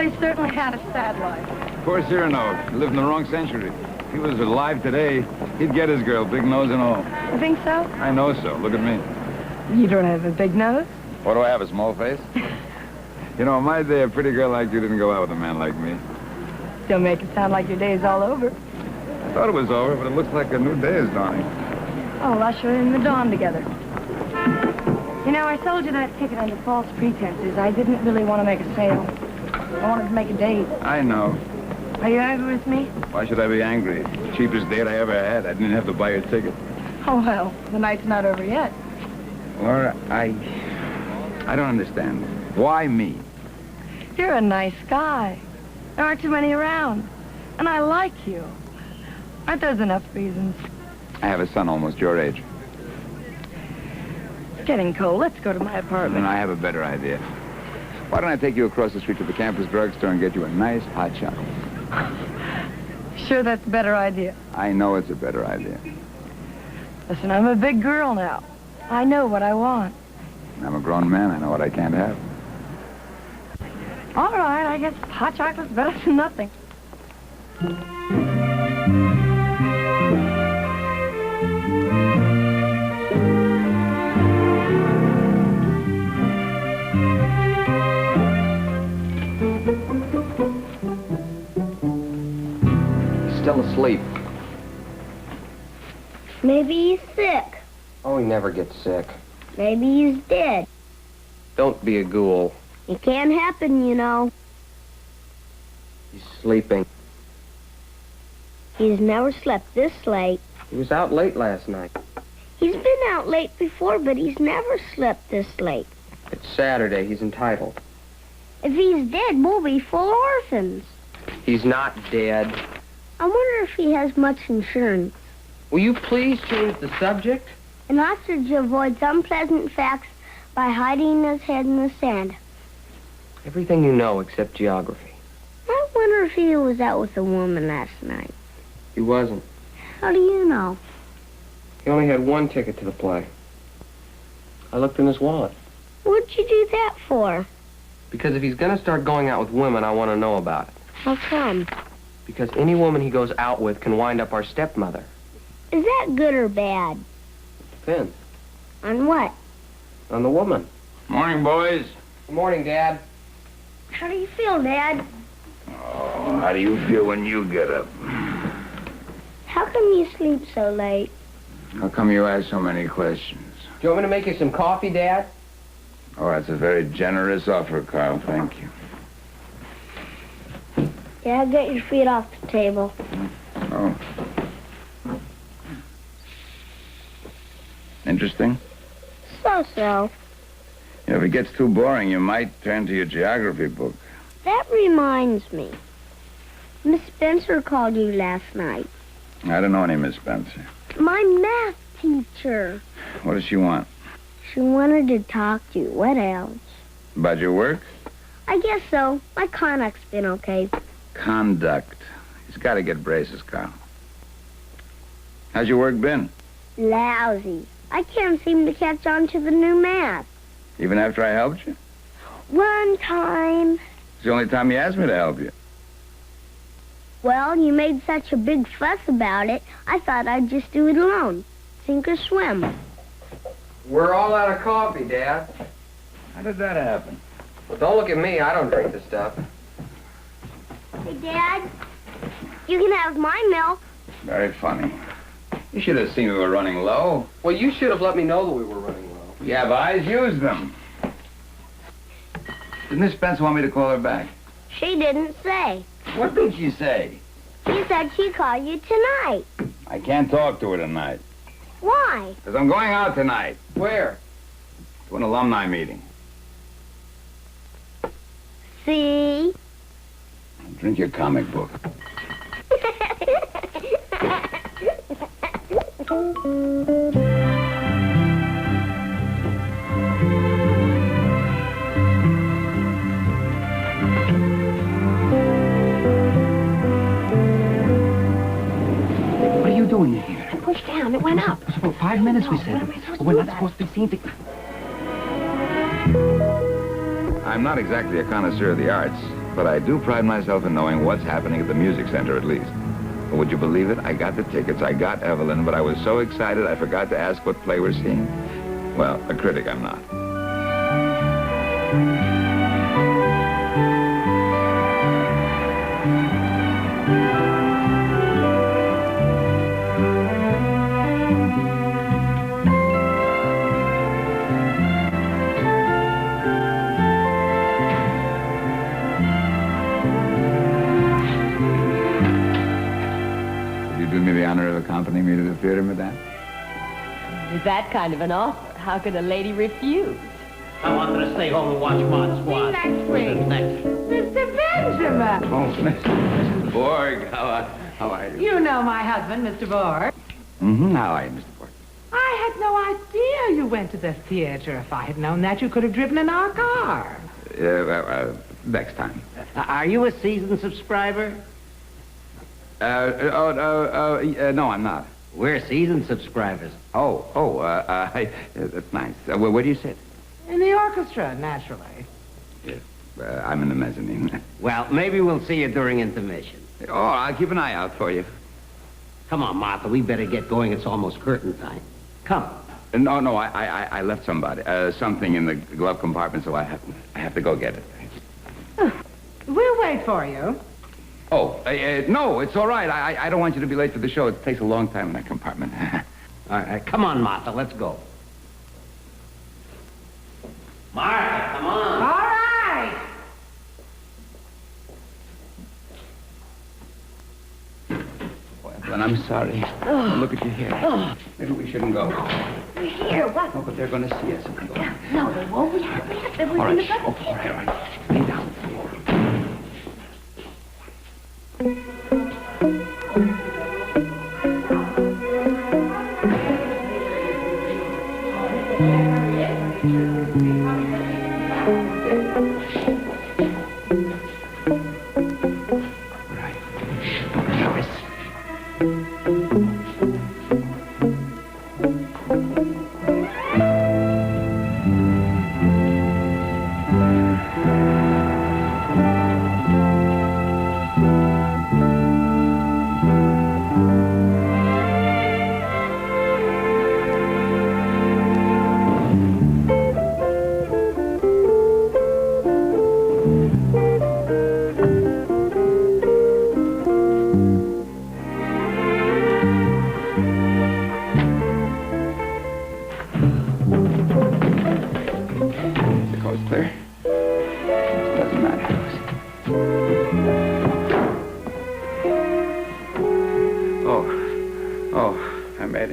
Well, he certainly had a sad life. Poor Cyrano. He lived in the wrong century. If he was alive today, he'd get his girl, big nose and all. You think so? I know so. Look at me. You don't have a big nose? What do I have, a small face? You know, in my day, a pretty girl like you didn't go out with a man like me. Don't make it sound like your day's all over. I thought it was over, but it looks like a new day is dawning. Oh, well, I'll show you in the dawn together. You know, I sold you that ticket under false pretenses. I didn't really want to make a sale. I wanted to make a date. I know. Are you angry with me? Why should I be angry? Cheapest date I ever had. I didn't have to buy a ticket. Oh, well, the night's not over yet. Laura, I don't understand. Why me? You're a nice guy. There aren't too many around. And I like you. Aren't those enough reasons? I have a son almost your age. It's getting cold. Let's go to my apartment. And I have a better idea. Why don't I take you across the street to the campus drugstore and get you a nice hot chocolate? Sure that's a better idea. I know it's a better idea. Listen, I'm a big girl now. I know what I want. I'm a grown man. I know what I can't have. All right, I guess hot chocolate's better than nothing. Still asleep. Maybe he's sick. Oh, he never gets sick. Maybe he's dead. Don't be a ghoul. It can't happen, you know. He's sleeping. He's never slept this late. He was out late last night. He's been out late before, but he's never slept this late. It's Saturday. He's entitled. If he's dead, we'll be full orphans. He's not dead. I wonder if he has much insurance. Will you please change the subject? An ostrich avoids unpleasant facts by hiding his head in the sand. Everything you know except geography. I wonder if he was out with a woman last night. He wasn't. How do you know? He only had one ticket to the play. I looked in his wallet. What'd you do that for? Because if he's going to start going out with women, I want to know about it. How come? Because any woman he goes out with can wind up our stepmother. Is that good or bad? Depends. On what? On the woman. Morning, boys. Good morning, Dad. How do you feel, Dad? Oh, how do you feel when you get up? How come you sleep so late? How come you ask so many questions? Do you want me to make you some coffee, Dad? Oh, that's a very generous offer, Carl. Thank you. Yeah, get your feet off the table. Oh. Interesting? So-so. You know, if it gets too boring, you might turn to your geography book. That reminds me. Miss Spencer called you last night. I don't know any Miss Spencer. My math teacher. What does she want? She wanted to talk to you. What else? About your work? I guess so. My conduct's been okay. Conduct. He's got to get braces, Carl. How's your work been? Lousy. I can't seem to catch on to the new math. Even after I helped you? One time. It's the only time you asked me to help you. Well, you made such a big fuss about it, I thought I'd just do it alone. Sink or swim. We're all out of coffee, Dad. How did that happen? Well, don't look at me. I don't drink the stuff. Hey, Dad, you can have my milk. Very funny. You should have seen we were running low. Well, you should have let me know that we were running low. You have eyes, use them. Did Miss Spencer want me to call her back? She didn't say. What did she say? She said she'd call you tonight. I can't talk to her tonight. Why? Because I'm going out tonight. Where? To an alumni meeting. See? Drink your comic book. What are you doing in here? I pushed down. It went up. For 5 minutes, we said. We're not supposed to be seen to... I'm not exactly a connoisseur of the arts, but I do pride myself in knowing what's happening at the music center, at least. But would you believe it? I got the tickets, I got Evelyn, but I was so excited I forgot to ask what play we're seeing. Well, a critic I'm not. theater, madame? With that kind of an offer, how could a lady refuse? I wanted to stay home and watch Maud Swan. Next week. Next. Mr. Benjamin. Oh, Mrs. Borg, how are you? You know my husband, Mr. Borg. Mm-hmm. How are you, Mr. Borg? I had no idea you went to the theater. If I had known that, you could have driven in our car. Next time. Are you a seasoned subscriber? No, I'm not. We're seasoned subscribers. That's nice. Where do you sit? In the orchestra, naturally. Yes, I'm in the mezzanine. Well, maybe we'll see you during intermission. Oh, I'll keep an eye out for you. Come on, Martha, we better get going. It's almost curtain time. Come. No, I left something in the glove compartment, so I have to go get it. We'll wait for you. No, it's all right. I don't want you to be late for the show. It takes a long time in that compartment. All right, come on, Martha, let's go. Martha, come on. All right. Well, I'm sorry. Oh. Look at you here. Oh. Maybe we shouldn't go. Here, what? No, but they're going to see us if we go. No, they won't. We have to. All right. All right. Lay down.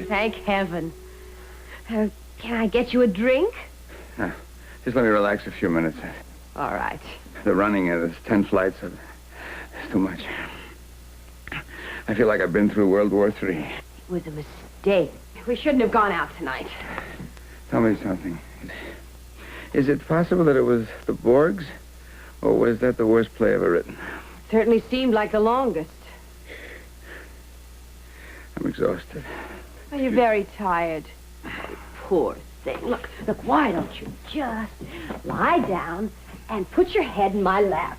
Thank heaven. Can I get you a drink? Just let me relax a few minutes. All right. The running of 10 flights is too much. I feel like I've been through World War III. It was a mistake. We shouldn't have gone out tonight. Tell me something. Is it possible that it was the Borgs? Or was that the worst play ever written? Certainly seemed like the longest. I'm exhausted. Oh, you're very tired. Oh, poor thing. Look, why don't you just lie down and put your head in my lap?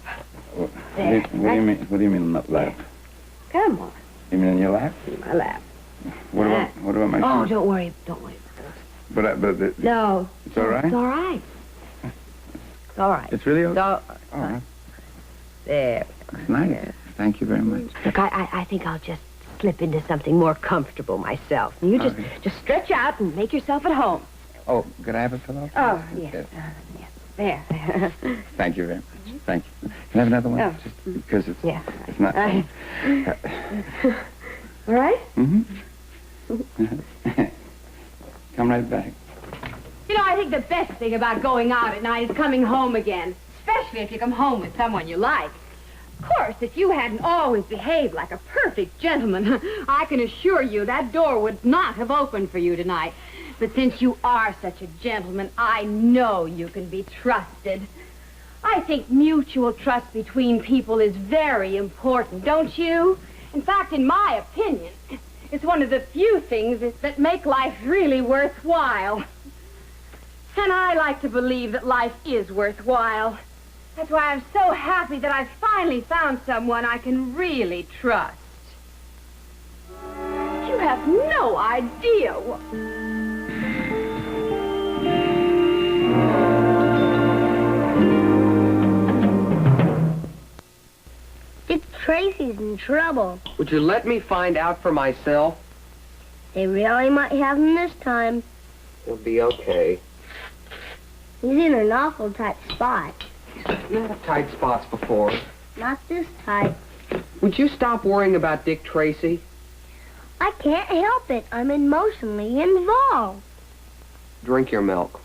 There. What do you mean not lap? Come on. You mean in your lap? In my lap. What about my Oh, shoes? don't worry about But no. It's all right? It's all right. It's all right. It's really okay? All right. There. That's nice. Yeah. Thank you very much. Look, I think I'll just slip into something more comfortable myself. You just stretch out and make yourself at home. Oh, could I have a pillow? Oh, yes. There. Thank you very much. Thank you. Can I have another one? Oh. Just because it's not... All right? Mm-hmm. Come right back. You know, I think the best thing about going out at night is coming home again. Especially if you come home with someone you like. Of course, if you hadn't always behaved like a perfect gentleman, I can assure you that door would not have opened for you tonight. But since you are such a gentleman, I know you can be trusted. I think mutual trust between people is very important, don't you? In fact, in my opinion, it's one of the few things that make life really worthwhile. And I like to believe that life is worthwhile. That's why I'm so happy that I've finally found someone I can really trust. You have no idea what... Dick Tracy's in trouble. Would you let me find out for myself? They really might have him this time. It'll be okay. He's in an awful tight spot. You had tight spots before. Not this tight. Would you stop worrying about Dick Tracy? I can't help it. I'm emotionally involved. Drink your milk.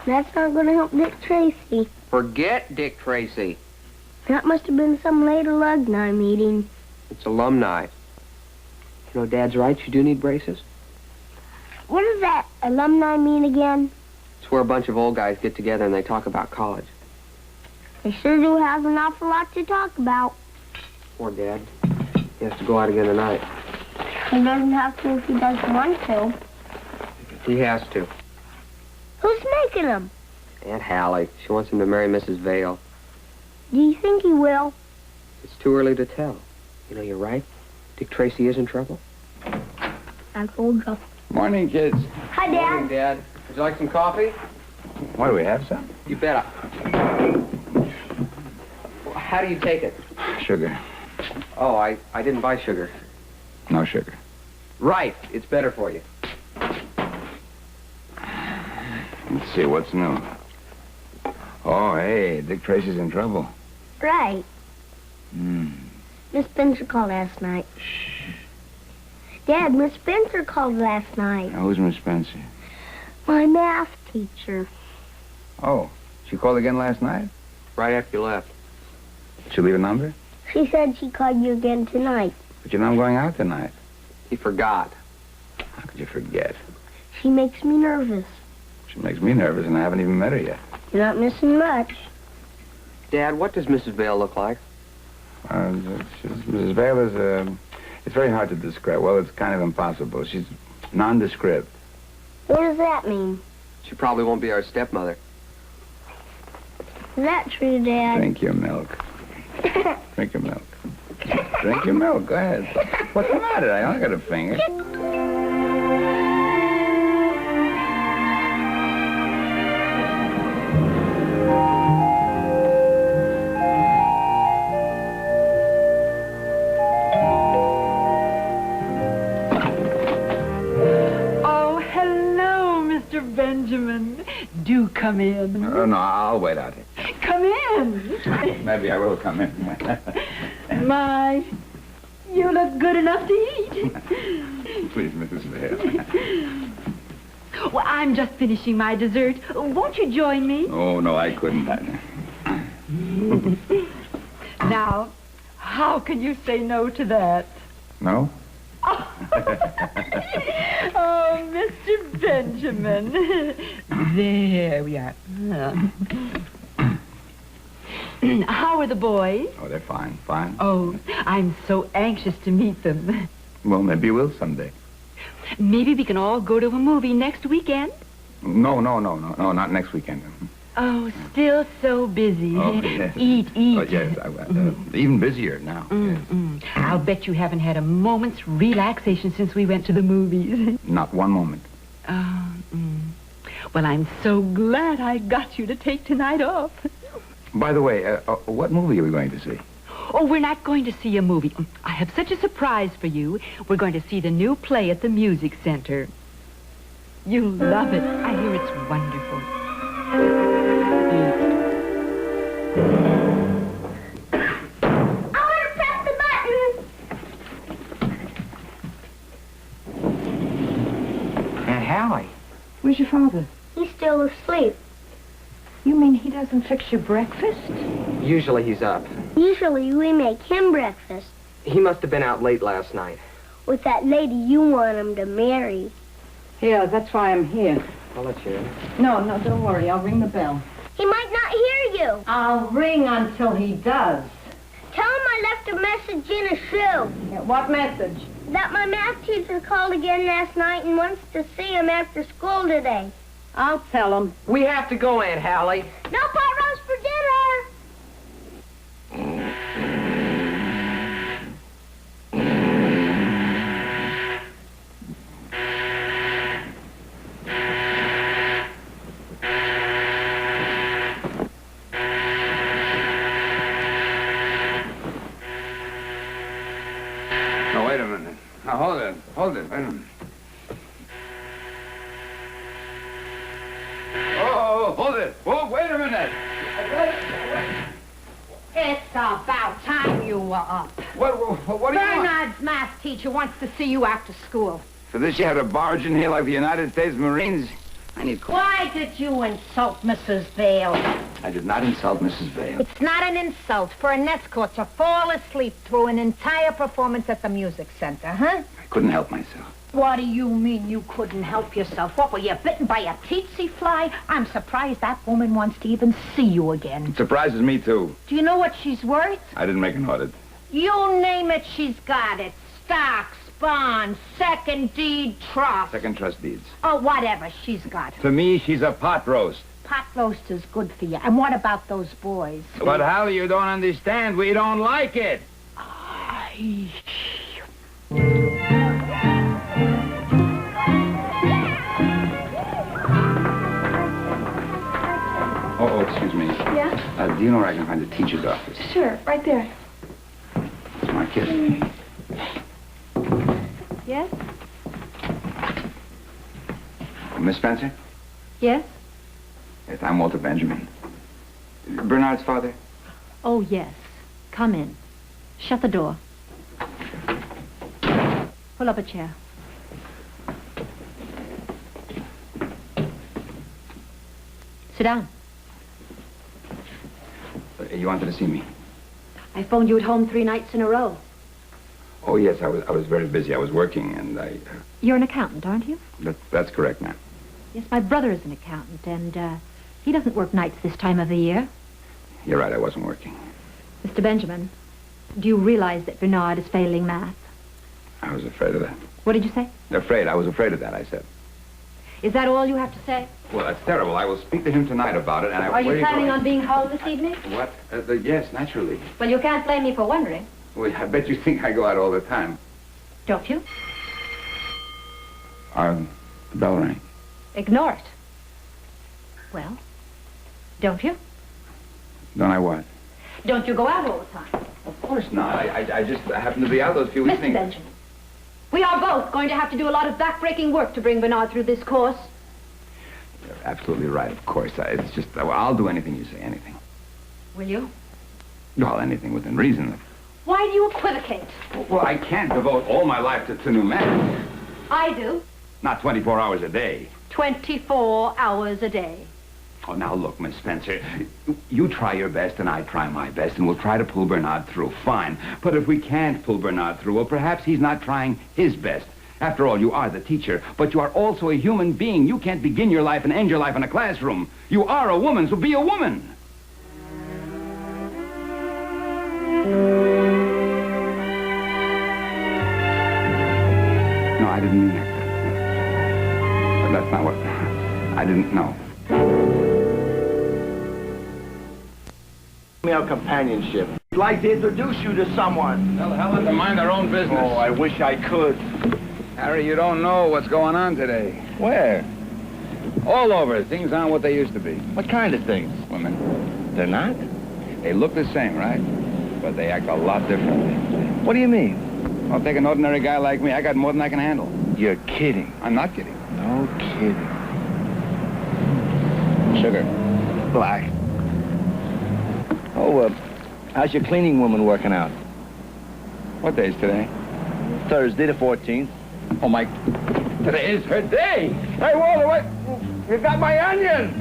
That's not going to help Dick Tracy. Forget Dick Tracy. That must have been some late alumni meeting. It's alumni. You know, Dad's right. You do need braces. What does that alumni mean again? It's where a bunch of old guys get together and they talk about college. They sure do have an awful lot to talk about. Poor Dad. He has to go out again tonight. He doesn't have to if he doesn't want to. He has to. Who's making him? Aunt Hallie. She wants him to marry Mrs. Vale. Do you think he will? It's too early to tell. You know, you're right. Dick Tracy is in trouble. I told you. Morning, kids. Hi, Dad. Morning, Dad. Would you like some coffee? Why, do we have some? You bet. How do you take it? Sugar. Oh, I didn't buy sugar. No sugar. Right. It's better for you. Let's see, what's new? Oh, hey, Dick Tracy's in trouble. Right. Hmm. Miss Spencer called last night. Shh. Dad, Miss Spencer called last night. Now, who's Miss Spencer? My math teacher. Oh, she called again last night? Right after you left. Did she leave a number? She said she called you again tonight. But you know I'm going out tonight. He forgot. How could you forget? She makes me nervous. She makes me nervous, and I haven't even met her yet. You're not missing much. Dad, what does Mrs. Vale look like? Mrs. Vale is, it's very hard to describe. Well, it's kind of impossible. She's nondescript. What does that mean? She probably won't be our stepmother. Is that true, Dad? Drink your milk. Drink your milk. Drink your milk. Go ahead. What's the matter? I only got a finger. Oh, hello, Mr. Benjamin. Do come in. No, I'll wait out here. Come in. Maybe I will come in. My, you look good enough to eat. Please, Mrs. Vale. Well, I'm just finishing my dessert. Won't you join me? Oh, no, I couldn't. Now, how can you say no to that? No? Oh, Mr. Benjamin. There we are. How are the boys? Oh, they're fine, fine. Oh, I'm so anxious to meet them. Well, maybe we'll someday. Maybe we can all go to a movie next weekend? No, not next weekend. Oh, still so busy. Oh, yes. Eat. Oh, yes, even busier now. Yes. I'll bet you haven't had a moment's relaxation since we went to the movies. Not one moment. Oh, Well, I'm so glad I got you to take tonight off. By the way, what movie are we going to see? Oh, we're not going to see a movie. I have such a surprise for you. We're going to see the new play at the Music Center. You'll love it. I hear it's wonderful. I want to press the button. Aunt Hallie. Where's your father? He's still asleep. You mean he doesn't fix your breakfast? Usually he's up. Usually we make him breakfast He must have been out late last night. with that lady you want him to marry. Yeah, that's why I'm here. I'll let you in. No, don't worry. I'll ring the bell. He might not hear you. I'll ring until he does. Tell him I left a message in his shoe. Yeah, what message? That my math teacher called again last night and wants to see him after school today. I'll tell him. We have to go, Aunt Hallie. No pot roast for dinner. No, wait a minute. Now, hold it. Wait a minute. Oh, hold it. Oh, wait a minute. It's about time you were up. What do you want? Bernard's math teacher wants to see you after school. For this you had to barge in here like the United States Marines? I need... Why did you insult Mrs. Vale? I did not insult Mrs. Vale. It's not an insult for an escort to fall asleep through an entire performance at the music center, huh? I couldn't help myself. What do you mean you couldn't help yourself? What, were you bitten by a tsetse fly? I'm surprised that woman wants to even see you again. It surprises me, too. Do you know what she's worth? I didn't make an audit. You name it, she's got it. Stocks, bonds, second deed trust. Second trust deeds. Oh, whatever she's got. To me, she's a pot roast. Pot roast is good for you. And what about those boys? But, Hallie, you don't understand. We don't like it. Oh, excuse me. Yeah? Do you know where I can find the teacher's office? Sure, right there. It's my kid. Yes? Miss Spencer? Yes? Yes, I'm Walter Benjamin. Bernard's father? Oh, yes. Come in. Shut the door. Pull up a chair. Sit down. You wanted to see me? I phoned you at home 3 nights in a row. Oh, yes, I was very busy. I was working, and You're an accountant, aren't you? That's correct, ma'am. Yes, my brother is an accountant, and he doesn't work nights this time of the year. You're right, I wasn't working. Mr. Benjamin, do you realize that Bernard is failing math? I was afraid of that. What did you say? Afraid? I was afraid of that, I said. Is that all you have to say? Well, that's terrible. I will speak to him tonight about it, and Are you where planning going? on being home this evening? What? Yes, naturally. Well, you can't blame me for wondering. Well, I bet you think I go out all the time. Don't you? The bell rang. Ignore it. Well, don't you? Don't I what? Don't you go out all the time? Of course not. I just happened to be out those few Mr. evenings. Benjamin, we are both going to have to do a lot of back-breaking work to bring Bernard through this course. You're absolutely right, of course. It's just, I'll do anything you say, anything. Will you? Well, anything within reason. Why do you equivocate? Well, I can't devote all my life to new men. I do. Not 24 hours a day. 24 hours a day. Oh, now look, Miss Spencer, you try your best and I try my best, and we'll try to pull Bernard through. Fine. But if we can't pull Bernard through, well, perhaps he's not trying his best. After all, you are the teacher, but you are also a human being. You can't begin your life and end your life in a classroom. You are a woman, so be a woman. No, I didn't mean that. But that's not what... I didn't know. Male companionship. I'd like to introduce you to someone. Tell Helen to mind her own business. Oh, I wish I could. Harry, you don't know what's going on today. Where? All over. Things aren't what they used to be. What kind of things? Women. They're not? They look the same, right? But they act a lot differently. What do you mean? I'll take an ordinary guy like me. I got more than I can handle. You're kidding. I'm not kidding. No kidding. Sugar. Black. Oh, how's your cleaning woman working out? What day's today? Thursday the 14th. Oh, my... Today is her day. Hey, Walter, wait. You got my onion.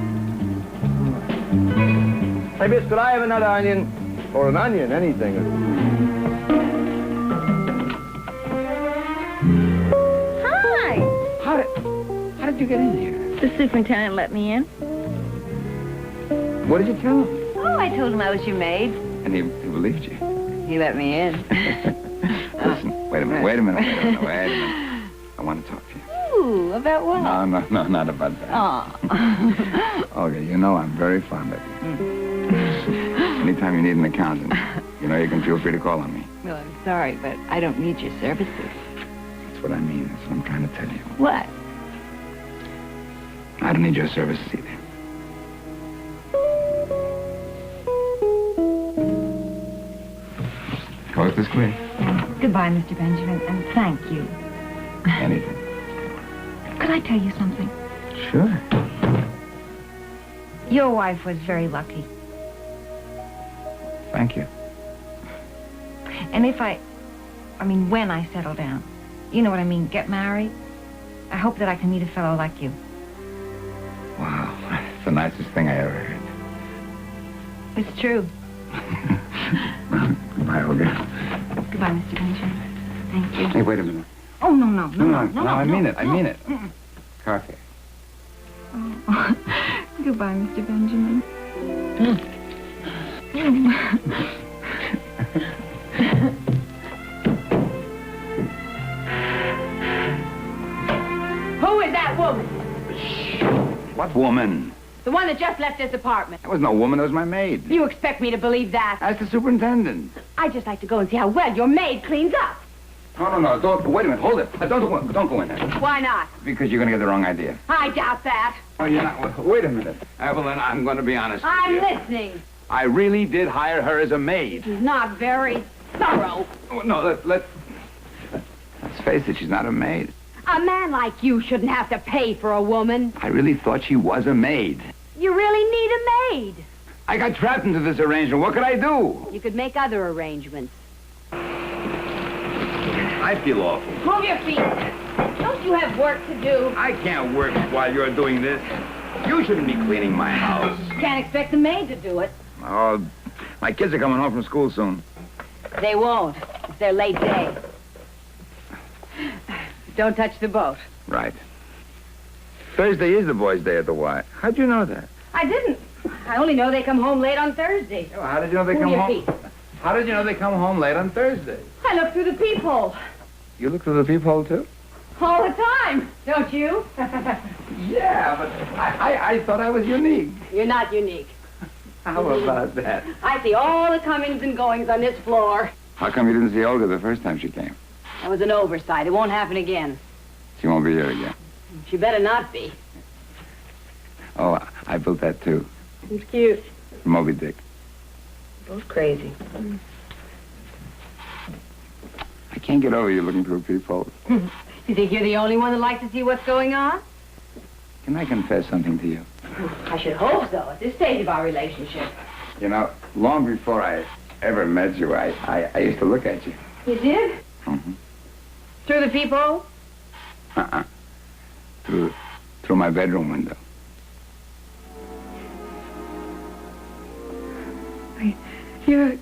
Hey, miss, could I have another onion? Or an onion, anything. Hi. How did you get in here? The superintendent let me in. What did you tell him? Oh, I told him I was your maid. And he believed you. He let me in. Listen, wait a minute. I want to talk to you. Ooh, about what? No, not about that. Oh. Olga, you know I'm very fond of you. Anytime you need an accountant, you know you can feel free to call on me. Well, I'm sorry, but I don't need your services. That's what I mean. That's what I'm trying to tell you. What? I don't need your services either. Coast is clear. Goodbye, Mr. Benjamin, and thank you. Anything. Could I tell you something? Sure. Your wife was very lucky. Thank Thank you. And when I settle down, you know what I mean, get married, I hope that I can meet a fellow like you. Wow, that's the nicest thing I ever heard. It's true. Goodbye, Olga. Goodbye, Mr. Benjamin. Thank you. Hey, wait a minute. Oh, no, I mean it. I mean it. Coffee. Oh. Goodbye, Mr. Benjamin. Who is that woman? What woman? The one that just left this apartment. That was no woman. That was my maid. You expect me to believe that? That's the superintendent. I'd just like to go and see how well your maid cleans up. No. Don't. Wait a minute. Hold it. Don't go in there. Why not? Because you're going to get the wrong idea. I doubt that. Oh, you're not. Wait a minute. Evelyn, I'm going to be honest I'm with you. listening. I really did hire her as a maid. She's not very thorough. Oh, no, let's face it. She's not a maid. A man like you shouldn't have to pay for a woman. I really thought she was a maid. You really need a maid. I got trapped into this arrangement. What could I do? You could make other arrangements. I feel awful. Move your feet. Don't you have work to do? I can't work while you're doing this. You shouldn't be cleaning my house. Can't expect the maid to do it. Oh, my kids are coming home from school soon. They won't. It's their late day. Don't touch the boat. Right. Thursday is the boys' day at the Y. How'd you know that? I didn't. I only know they come home late on Thursday. Oh, how did you know they Move come your home? feet. How did you know they come home late on Thursday? I look through the peephole. You look through the peephole, too? All the time, don't you? Yeah, but I thought I was unique. You're not unique. How about that? I see all the comings and goings on this floor. How come you didn't see Olga the first time she came? That was an oversight. It won't happen again. She won't be here again. She better not be. Oh, I built that, too. It's cute. Moby Dick. Both crazy. I can't get over you looking through peepholes. You think you're the only one that likes to see what's going on? Can I confess something to you? I should hope so, at this stage of our relationship. You know, long before I ever met you, I used to look at you. You did? Mm-hmm. Through the peephole? Through my bedroom window. Your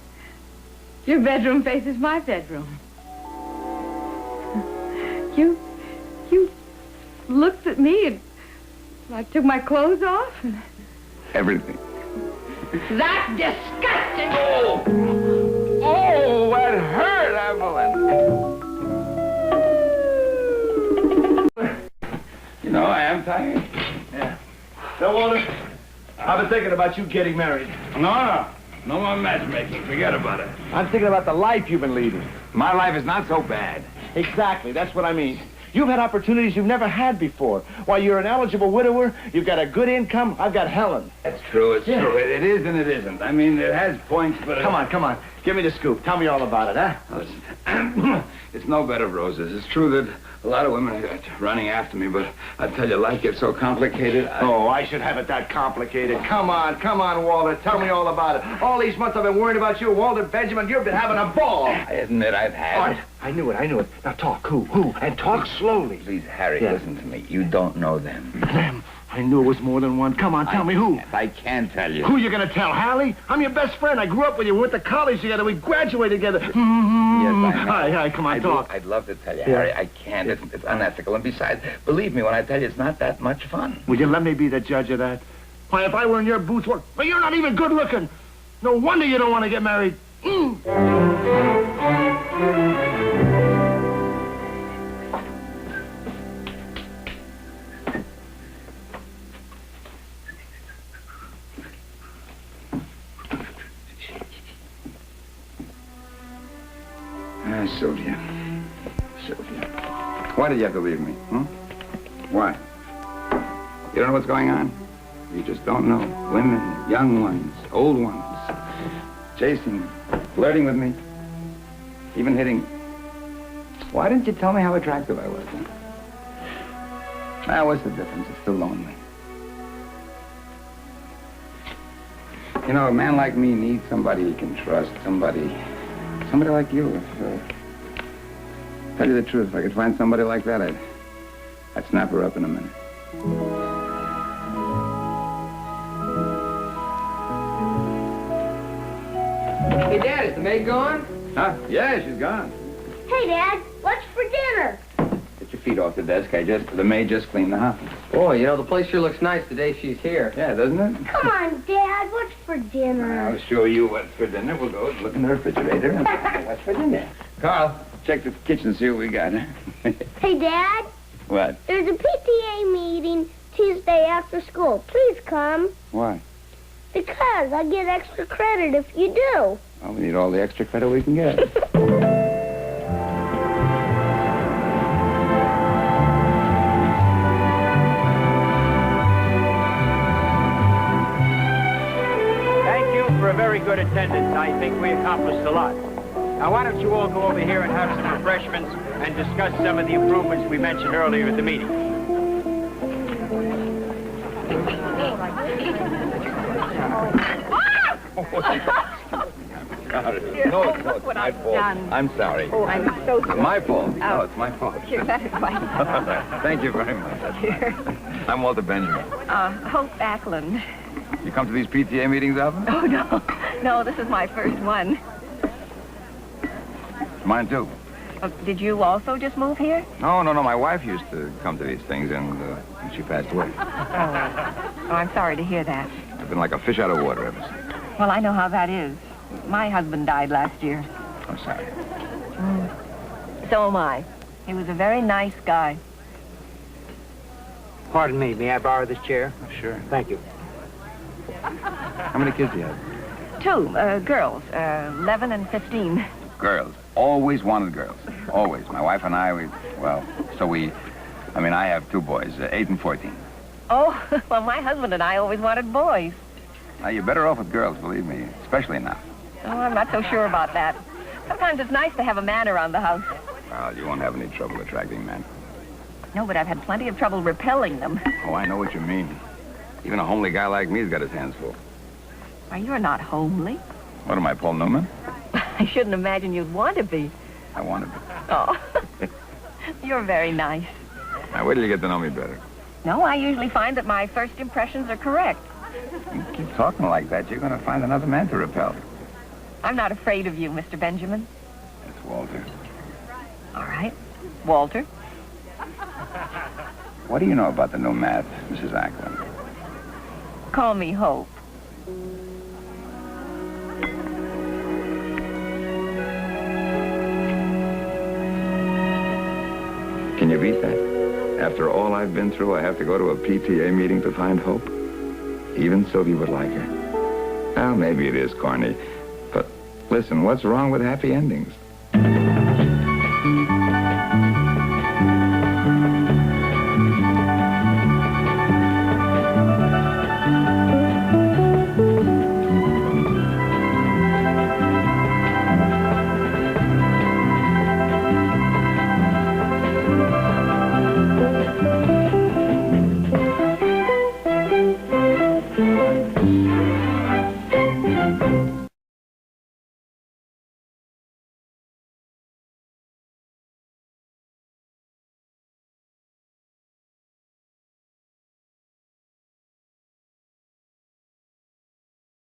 bedroom faces my bedroom. You looked at me and I took my clothes off. Everything. That's disgusting! Oh, that hurt, Evelyn. You know, I am tired. Yeah. So, Walter, I've been thinking about you getting married. No more matchmaking. Forget about it. I'm thinking about the life you've been leading. My life is not so bad. Exactly, that's what I mean. You've had opportunities you've never had before. While you're an eligible widower, you've got a good income. I've got Helen. That's true. It's true. It is and it isn't. I mean, it has points, but... Come on. Give me the scoop. Tell me all about it, huh? Listen, it's no bed of roses. It's true that a lot of women are running after me, but I tell you, life gets so complicated. Oh, I should have it that complicated. Come on, Walter. Tell me all about it. All these months I've been worried about you, Walter Benjamin. You've been having a ball. I admit I've had... I knew it. Now talk. Who? And talk slowly. Please, Harry, listen to me. You don't know them. Them? I knew it was more than one. Come on, tell me who. I can't tell you. Who you gonna tell, Hallie? I'm your best friend. I grew up with you. We went to college together. We graduated together. Yes, I know. Hi, come on, talk. I'd love to tell you, Harry. I can't. It's unethical. And besides, believe me when I tell you, it's not that much fun. Will you let me be the judge of that? Why, if I were in your boots, well, you're not even good looking. No wonder you don't want to get married. Sylvia. Why did you have to leave me? Why? You don't know what's going on? You just don't know. Women, young ones, old ones, chasing, flirting with me, even hitting. Why didn't you tell me how attractive I was? Now, what's the difference? It's still lonely. You You know, a man like me needs somebody he can trust. Somebody like you. Tell you the truth, if I could find somebody like that, I'd snap her up in a minute. Hey, Dad, is the maid gone? Huh? Yeah, she's gone. Hey, Dad, what's for dinner? Get your feet off the desk. The maid just cleaned the house. Boy, you know, the place sure looks nice the day she's here. Yeah, doesn't it? Come on, Dad, what's for dinner? I'll show you what's for dinner. We'll go look in the refrigerator and what's for dinner. Carl, check the kitchen, see what we got. Hey, Dad. What? There's a PTA meeting Tuesday after school. Please come. Why? Because I get extra credit if you do. Well, we need all the extra credit we can get. Thank you for a very good attendance. I think we accomplished a lot. Now, why don't you all go over here and have some refreshments and discuss some of the improvements we mentioned earlier at the meeting. No, it's my fault. I'm sorry. Oh, I'm so sorry. My fault. No, it's my fault. Here, that is my Thank you very much. That's nice. I'm Walter Benjamin. Hope Ackland. You come to these PTA meetings often? Oh, no. No, this is my first one. Mine, too. Did you also just move here? No. My wife used to come to these things, and she passed away. Oh, I'm sorry to hear that. I've been like a fish out of water ever since. Well, I know how that is. My husband died last year. I'm sorry. So am I. He was a very nice guy. Pardon me, may I borrow this chair? Sure. Thank you. How many kids do you have? 2 girls, 11 and 15. Girls. Always wanted girls. Always. My wife and I, I have 2 boys, 8 and 14. Oh, well, my husband and I always wanted boys. Now, you're better off with girls, believe me, especially now. Oh, I'm not so sure about that. Sometimes it's nice to have a man around the house. Well, you won't have any trouble attracting men. No, but I've had plenty of trouble repelling them. Oh, I know what you mean. Even a homely guy like me's got his hands full. Why, you're not homely. What am I, Paul Newman? I shouldn't imagine you'd want to be. I want to be. Oh, you're very nice. Now, wait till you get to know me better. No, I usually find that my first impressions are correct. You keep talking like that, you're going to find another man to repel. I'm not afraid of you, Mr. Benjamin. It's Walter. All right. Walter. What do you know about the new math, Mrs. Ackland? Call me Hope. Can you beat that? After all I've been through, I have to go to a PTA meeting to find Hope. Even Sylvie would like her. Well, maybe it is corny. But listen, what's wrong with happy endings?